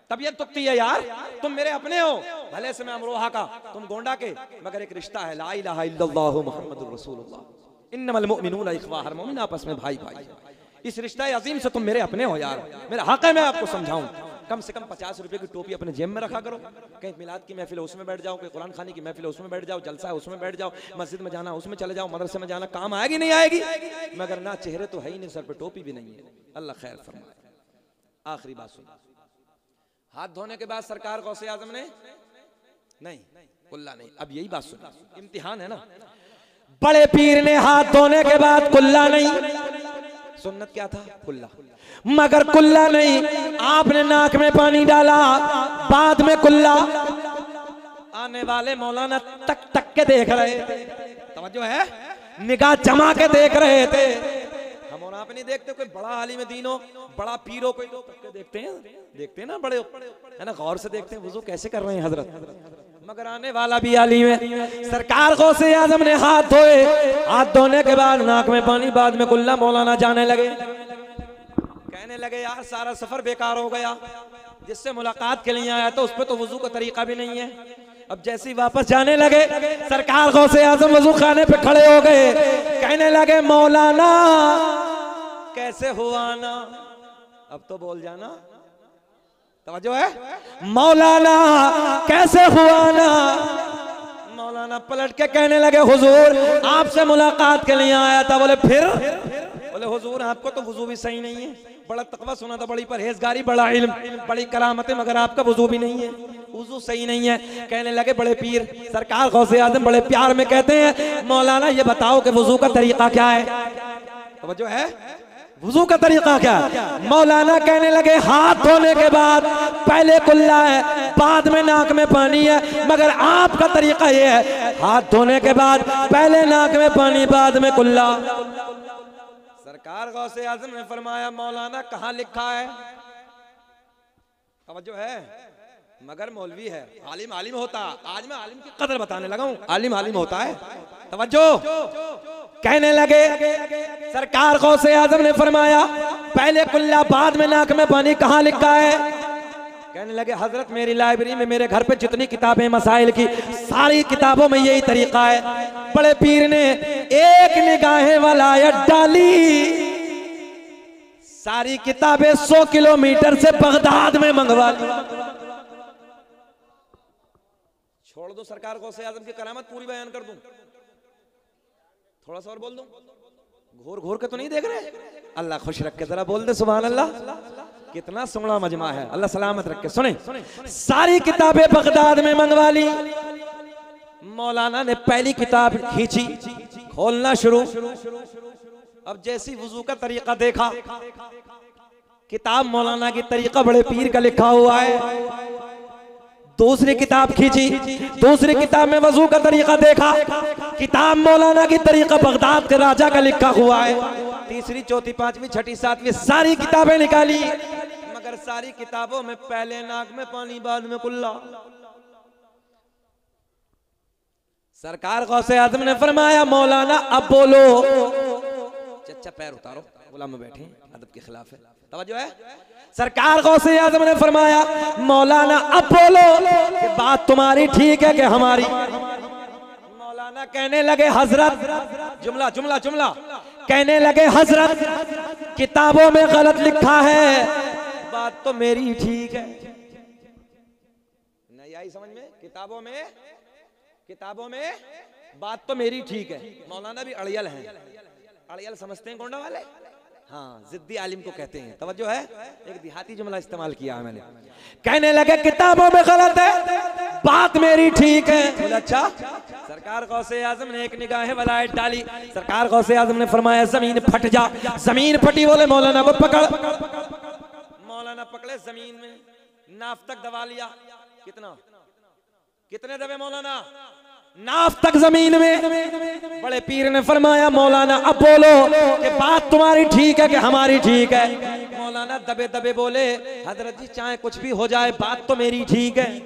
तबीयत दुखती है यार। तुम मेरे अपने हो, भले से मैं अमरोहा का, तुम गोंडा के, मगर एक रिश्ता है, ला इलाहा इल्लल्लाहु मुहम्मदुर रसूलुल्लाह, इन्नमल मुमिनूना इख्वा, हर मोमिन आपस में भाई भाई। इस रिश्ता अजीम से तुम मेरे अपने हो यार, मेरा हक है मैं आपको समझाऊं। कम से कम 50 रुपए की टोपी अपने जेब में रखा करो। कहीं मिलाद की महफिल है उसमें बैठ जाओ, कहीं कुरान खानी की महफिल है उसमें बैठ जाओ, जलसा है उसमें बैठ जाओ, मस्जिद में जाना उसमें चले जाओ, मदरसे में जाना, काम आएगी नहीं आएगी? मगर ना चेहरे तो है ही नहीं, सर पे टोपी भी नहीं है। अल्लाह खैर फरमाए। आखिरी बात सुनो, हाथ धोने के बाद सरकार गौसे आजम ने नहीं, कुल्ला नहीं। अब यही बात सुनो, इम्तिहान है ना। बड़े पीर ने हाथ धोने के बाद कुल्ला नहीं, सुन्नत क्या था? कुल्ला। मगर कुल्ला नहीं, आपने नाक में पानी डाला, बाद में कुल्ला। आने वाले मौलाना तक तक के देख रहे थे, तवज्जो है, निगाह जमा के देख रहे थे। हम और आप नहीं देखते, कोई बड़ा आलिम दीन हो, बड़ा पीर हो, कोई तो देखते हैं ना, बड़े है ना, गौर से देखते हैं वुज़ू कैसे कर रहे हैं हजरत। मगर आने वाला भी आलिम है। सरकार गौसे आजम ने हाथ धोए, हाथ धोने के बाद नाक में पानी, बाद में कुल्ला। मौलाना जाने लगे, कहने लगे यार सारा सफर बेकार हो गया, जिससे मुलाकात के लिए आया था उस पर तो वुज़ू का तरीका भी नहीं है। अब जैसे ही वापस जाने लगे, सरकार गौसे आजम वुज़ू खाने पे खड़े हो गए, कहने लगे मौलाना कैसे हुआ ना, अब तो बोल जाना, तवज्जो है, मौलाना कैसे हुआ ना। मौलाना पलट के कहने लगे हुजूर आपसे मुलाकात के लिए आया था। बोले फिर? बोले हुजूर आपको तो वुज़ू भी सही नहीं है, बड़ा तकवा सुना था, बड़ी परहेजगारी, बड़ा इल्म, बड़ी करामतें, मगर आपका वुज़ू भी नहीं है। वुजू सही नहीं है। कहने लगे बड़े पीर सरकार गौसे आजम बड़े प्यार में कहते हैं मौलाना ये बताओ कि वुजू का तरीका क्या है। तो जो है वुजू का तरीका क्या है? मौलाना कहने लगे हाथ धोने के बाद पहले कुल्ला है, बाद में नाक में पानी है, मगर आपका तरीका ये है हाथ धोने के बाद पहले नाक में पानी बाद में कुल्ला। सरकार गौसे आजम ने फरमाया मौलाना कहाँ लिखा है? तवज्जो है, मगर मौलवी है, आलिम आलिम होता। आज मैं आलिम की कदर बताने लगा हूँ, आलिम आलिम होता है। तवज्जो। कहने लगे सरकार गौसे आजम ने फरमाया पहले कुल्ला बाद में नाक में पानी, कहाँ लिखा है? कहने लगे हजरत मेरी लाइब्रेरी में मेरे घर पे जितनी किताबें मसाइल की सारी किताबों में यही तरीका है। बड़े पीर ने एक निगाहें वलायत डाली, सारी किताबें 100 किलोमीटर से बगदाद में मंगवा ली। छोड़ दो सरकार गौसे आजम की करामत पूरी बयान कर दूं, थोड़ा सा और बोल दूं। घोर घोर के तो नहीं देख रहे? अल्लाह खुश रख के जरा बोल दे सुभान अल्लाह। कितना सोना मजमा है, अल्लाह सलामत रख के। सुने, सारी किताबें बगदाद में मंगवा ली। मौलाना ने पहली किताब खींची, खोलना शुरू। अब जैसी वुजू का तरीका देखा, किताब मौलाना की तरीका बड़े पीर का लिखा हुआ है। दूसरी किताब खींची, दूसरी किताब में वजू का तरीका देखा, किताब मौलाना की तरीका बगदाद के राजा का लिखा हुआ है। तीसरी चौथी पांचवी छठी सातवीं सारी किताबें निकाली, मगर सारी किताबों में पहले नाक में पानी बाद में कुल्ला। सरकार गौसे आजम ने फरमाया मौलाना अब बोलो। चच्चा पैर उतारो, गुलाम में बैठे, अदब के खिलाफ है। तवज्जो है। सरकार गौसे आजम ने फरमाया मौलाना अब बोलो कि बात तुम्हारी ठीक है कि हमारी? मौलाना कहने लगे हजरत, जुमला जुमला जुमला, कहने लगे हजरत किताबों में गलत लिखा है, बात तो मेरी ठीक है। नहीं आई समझ में? किताबों में बात तो मेरी ठीक है। मौलाना भी अड़ियल हैं, अड़ियल समझते हैं गोंडा वाले? हाँ, जिद्दी आलिम को कहते हैं। तवज्जो है, एक देहाती जुमला इस्तेमाल किया है मैंने। कहने लगे किताबों में गलत है, बात मेरी ठीक है। अच्छा, सरकार गौसे आजम ने एक निगाह वलायत डाली। सरकार गौसे आजम ने फरमाया जमीन फट जा। जमीन फटी, बोले मौलाना को पकड़। मौलाना पकड़े, जमीन में नाफ तक दबा लिया। कितने दबे मौलाना? नाफ तक जमीन में। बड़े पीर ने फरमाया मौलाना अब बोलो कि बात तुम्हारी ठीक है कि हमारी ठीक है? मौलाना दबे दबे बोले हजरत जी चाहे कुछ भी हो जाए बात तो मेरी ठीक है।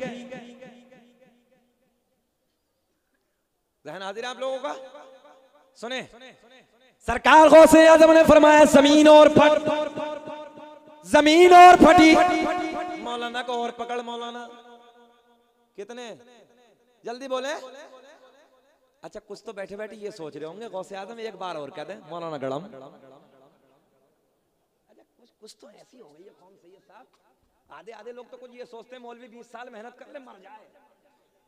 ज़हन हाजिर आप लोगों का? सुने, सरकार गौसे आजम ने फरमाया जमीन और फटी। मौलाना को और पकड़। मौलाना कितने? जल्दी बोले। अच्छा, कुछ तो बैठे बैठे ये सोच रहे होंगे गौसे आजम एक बार और कह दें मौलाना गड़म। अच्छा, कुछ तो ऐसी हो गई है कौन सही है साहब। आधे लोग तो कुछ ये सोचते हैं मौलवी 20 साल मेहनत कर ले मर जाए,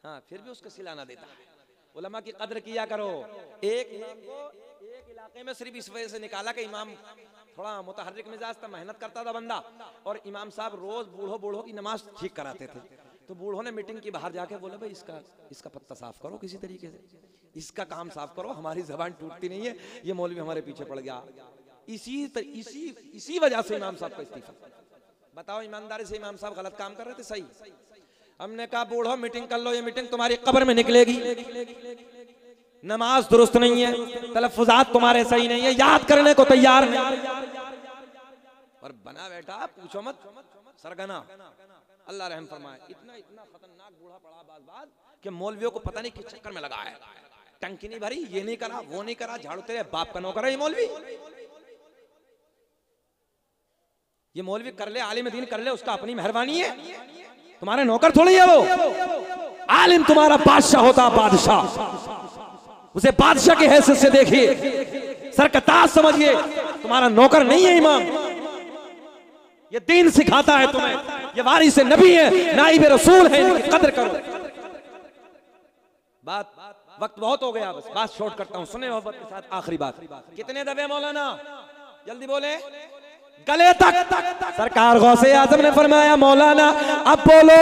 हाँ फिर भी उसको सिलाना देता है। उलमा की कदर किया करो। एक इमाम को एक इलाके में सिर्फ इस वजह से निकाला कि इमाम थोड़ा मुतहर्रिक मिजाज था, मेहनत करता था बंदा, और इमाम साहब रोज बूढ़ों की नमाज ठीक कराते थे। तो बूढ़ों ने मीटिंग की बाहर जाके बोला भाई इसका पत्ता साफ करो किसी तरीके से, इसका काम साफ करो, हमारी जबान टूटती नहीं है, ये मौलवी हमारे पीछे पड़ गया। इसी वजह से इमाम साहब का इस्तीफा। बताओ ईमानदारी से इमाम साहब गलत काम कर रहे थे सही? हमने कहा बूढ़ो मीटिंग कर लो, ये मीटिंग तुम्हारी कब्र में निकलेगी। नमाज दुरुस्त नहीं है, तलफ्फुज़ात तुम्हारे सही नहीं है, याद करने को तैयार नहीं, और बना बैठा पूछो मत सरगना। अल्लाह रहम फरमाए। इतना खतरनाक बूढ़ा पड़ा बात कि मौलवियों को पता नहीं किस चक्कर में लगा है। टंकी नहीं भरी, ये नहीं करा, वो नहीं करा, झाड़ू तेरे बाप का नौकर है ये मौलवी। ये मौलवी कर ले, आलिम दीन कर ले, उसका अपनी मेहरबानी है, तुम्हारे नौकर थोड़ी है वो। आलिम तुम्हारा बादशाह होता, बादशाह, उसे बादशाह की हैसियत से देखिए, सरकताज समझिए, तुम्हारा नौकर नहीं है इमाम। ये दीन सिखाता है तुम्हें, ये वारिस नबी है, नाइब रसूल है, इनकी कदर करो। वक्त बहुत हो गया, बस बात शॉर्ट करता हूं, सुने मोहब्बत के साथ। आखिरी बात, कितने दबे मौलाना? जल्दी बोले। गले तक। सरकार गौसे आजम ने फरमाया मौलाना अब बोलो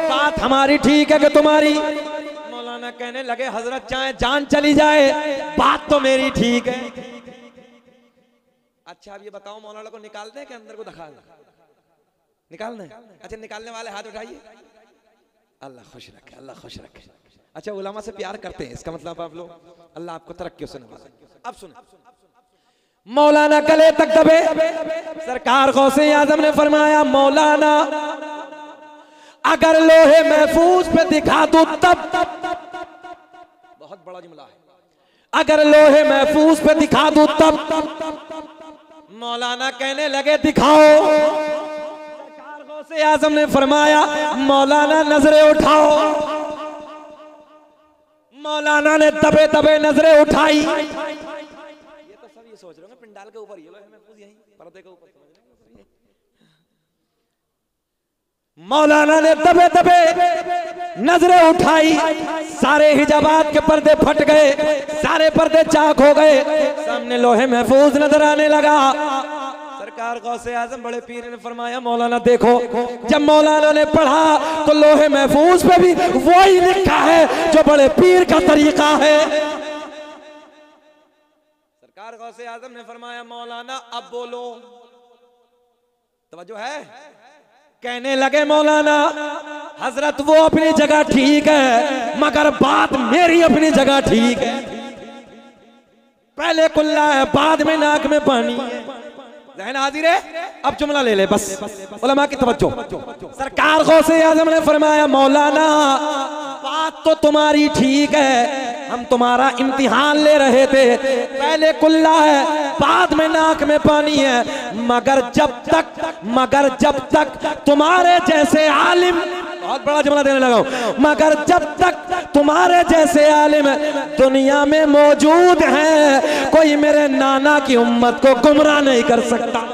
बात हमारी ठीक है कि तुम्हारी? मौलाना कहने लगे हजरत चाहे जान चली जाए बात तो मेरी ठीक है। अच्छा अब ये बताओ मौलाना को निकाल दें कि अंदर को दिखा दें? निकाल दें। अच्छा निकालने वाले हाथ उठाइए। अल्लाह खुश रखे, अल्लाह खुश रखे। अच्छा उलमा से प्यार करते हैं इसका मतलब आप लोग, अल्लाह आपको तरक्की से नवाजे। अब सुने मौलाना गले तक दबे। सरकार गौसे आजम ने फरमाया मौलाना अगर लोहे महफूज पे दिखा दूं तब, बहुत बड़ा जुमला है, अगर लोहे महफूज पे दिखा दूं तब। मौलाना कहने लगे दिखाओ। सरकार गौसे आजम ने फरमाया मौलाना नजरें उठाओ। मौलाना ने दबे दबे नजरें उठाई। सोच रहे हो पिंडाल के ऊपर ये यहीं पर्दे के ऊपर। मौलाना ने दबे दबे नजरें उठाई, सारे हिजाबात के पर्दे फट गए, सारे पर्दे चाक हो गए, सामने लोहे महफूज नजर आने लगा। सरकार गौसे आजम बड़े पीर ने फरमाया मौलाना देखो। जब मौलाना ने पढ़ा तो लोहे महफूज पे भी वही लिखा है जो बड़े पीर का तरीका है। सरकार गौसे आजम ने फरमाया मौलाना अब बोलो। तवज्जो है? कहने लगे मौलाना हजरत वो अपनी जगह ठीक है मगर बात मेरी अपनी जगह ठीक है। पहले कुल्ला है बाद में नाक में पानी है। ज़हन हाजिर है? अब जुमला ले ले बस, उलमा की तवज्जो। सरकार गौसे आजम ने फरमाया मौलाना बात तो तुम्हारी ठीक है, हम तुम्हारा इम्तिहान ले रहे थे, पहले कुल्ला है बाद में नाक में पानी है, मगर जब तक तुम्हारे जैसे आलिम, बहुत बड़ा जुमला देने लगा हूं, मगर जब तक तुम्हारे जैसे आलिम दुनिया में मौजूद हैं कोई मेरे नाना की उम्मत को गुमराह नहीं कर सकता।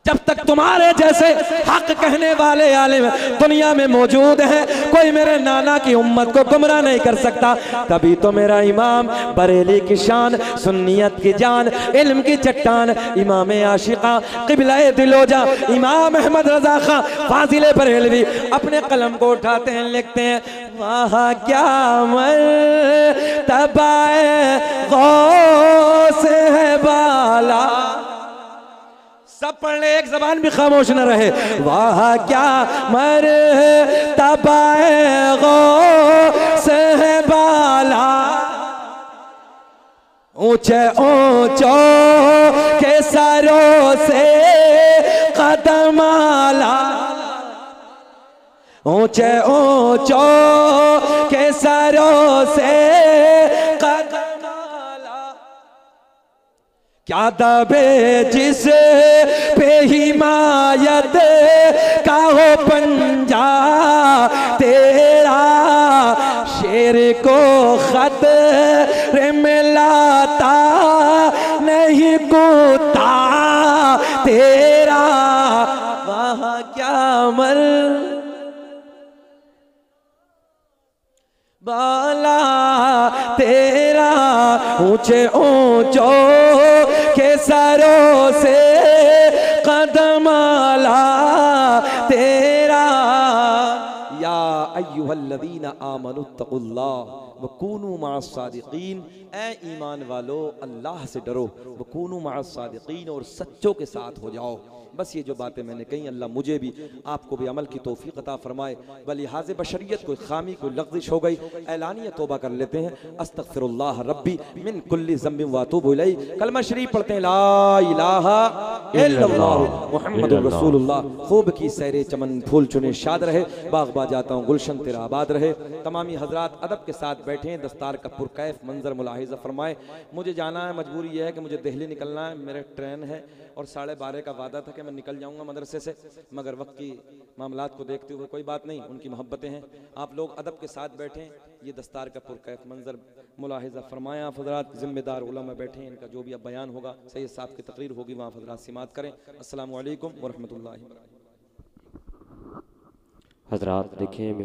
जब तक तुम्हारे जैसे हक कहने वाले आलिम दुनिया में मौजूद हैं कोई मेरे नाना की उम्मत को गुमराह नहीं कर सकता। तभी तो मेरा इमाम बरेली की शान, सुन्नियत की जान, इल्म की चट्टान, इमाम आशिका क़िबला दिलोजा इमाम अहमद रज़ा खां फाजिल बरेलवी अपने कलम को उठाते हैं, लिखते हैं वहाँ क्या मर्तबा गौस है बाला। सब पढ़ ले, एक जबान भी खामोश न रहे। वाह क्या मर्तबा गौस है बाला, ऊंचे ऊंचों के सरों से कदम आला, ऊंचे ऊंचों के सरों से कदम आला, क्या दबे जिस पे हिमायत का हो पंजा तेरा, शेर को खतरे में लाता नहीं कुत्ता तेरा। वहाँ क्या मर बाला तेरा, ऊंचे ऊंचों के सरों से कदम आला तेरा। या अय्युहल्लज़ीना आमनुत्तक़ुल्लाह वकूनू मअस्सादिक़ीन, ए ईमान वालो अल्लाह से डरो, वकूनू मअस्सादिक़ीन और सच्चों के साथ हो जाओ। बस ये जो बातें मैंने कही अल्लाह मुझे भी आपको भी अमल की तौफीक अता फरमाए। बलिहाज़ बशरियत कोई खामी कोई लग़्ज़िश हो गई ऐलानिया तौबा कर लेते हैं। अस्तग़फिरुल्लाह रब्बी मिन कुल्ली ज़ंबिन व अतूबु इलैहि। कलमा शरीफ पढ़ते हैं ला इलाहा इल्लल्लाह मुहम्मदुर रसूलुल्लाह। खूब की सैरे चमन फूल चुने शाद रहे, बाग़ जाता हूँ गुलशन तेरा आबाद रहे। तमामी हजरात अदब के साथ बैठे हैं, दस्तार का पुरकैफ मंजर मुलाहिज़ा फरमाए। मुझे जाना है, मजबूरी यह है कि मुझे दिल्ली निकलना है, मेरा ट्रेन है और 12:30 का वादा था कि मैं निकल जाऊंगा मदरसे से, मगर वक्त की मामलात को देखते हुए कोई बात नहीं, उनकी मोहब्बतें हैं। आप लोग अदब के साथ बैठें, ये दस्तार का पुरकैफ मंजर मुलाहिज़ा फरमाएं। आप हज़रात ज़िम्मेदार उलमा बैठे हैं, इनका जो भी अब बयान होगा सैयद साहब की तकरीर होगी, वहाँ हज़रात सिमात करें। अस्सलामु अलैकुम व रहमतुल्लाहि। हज़रात देखें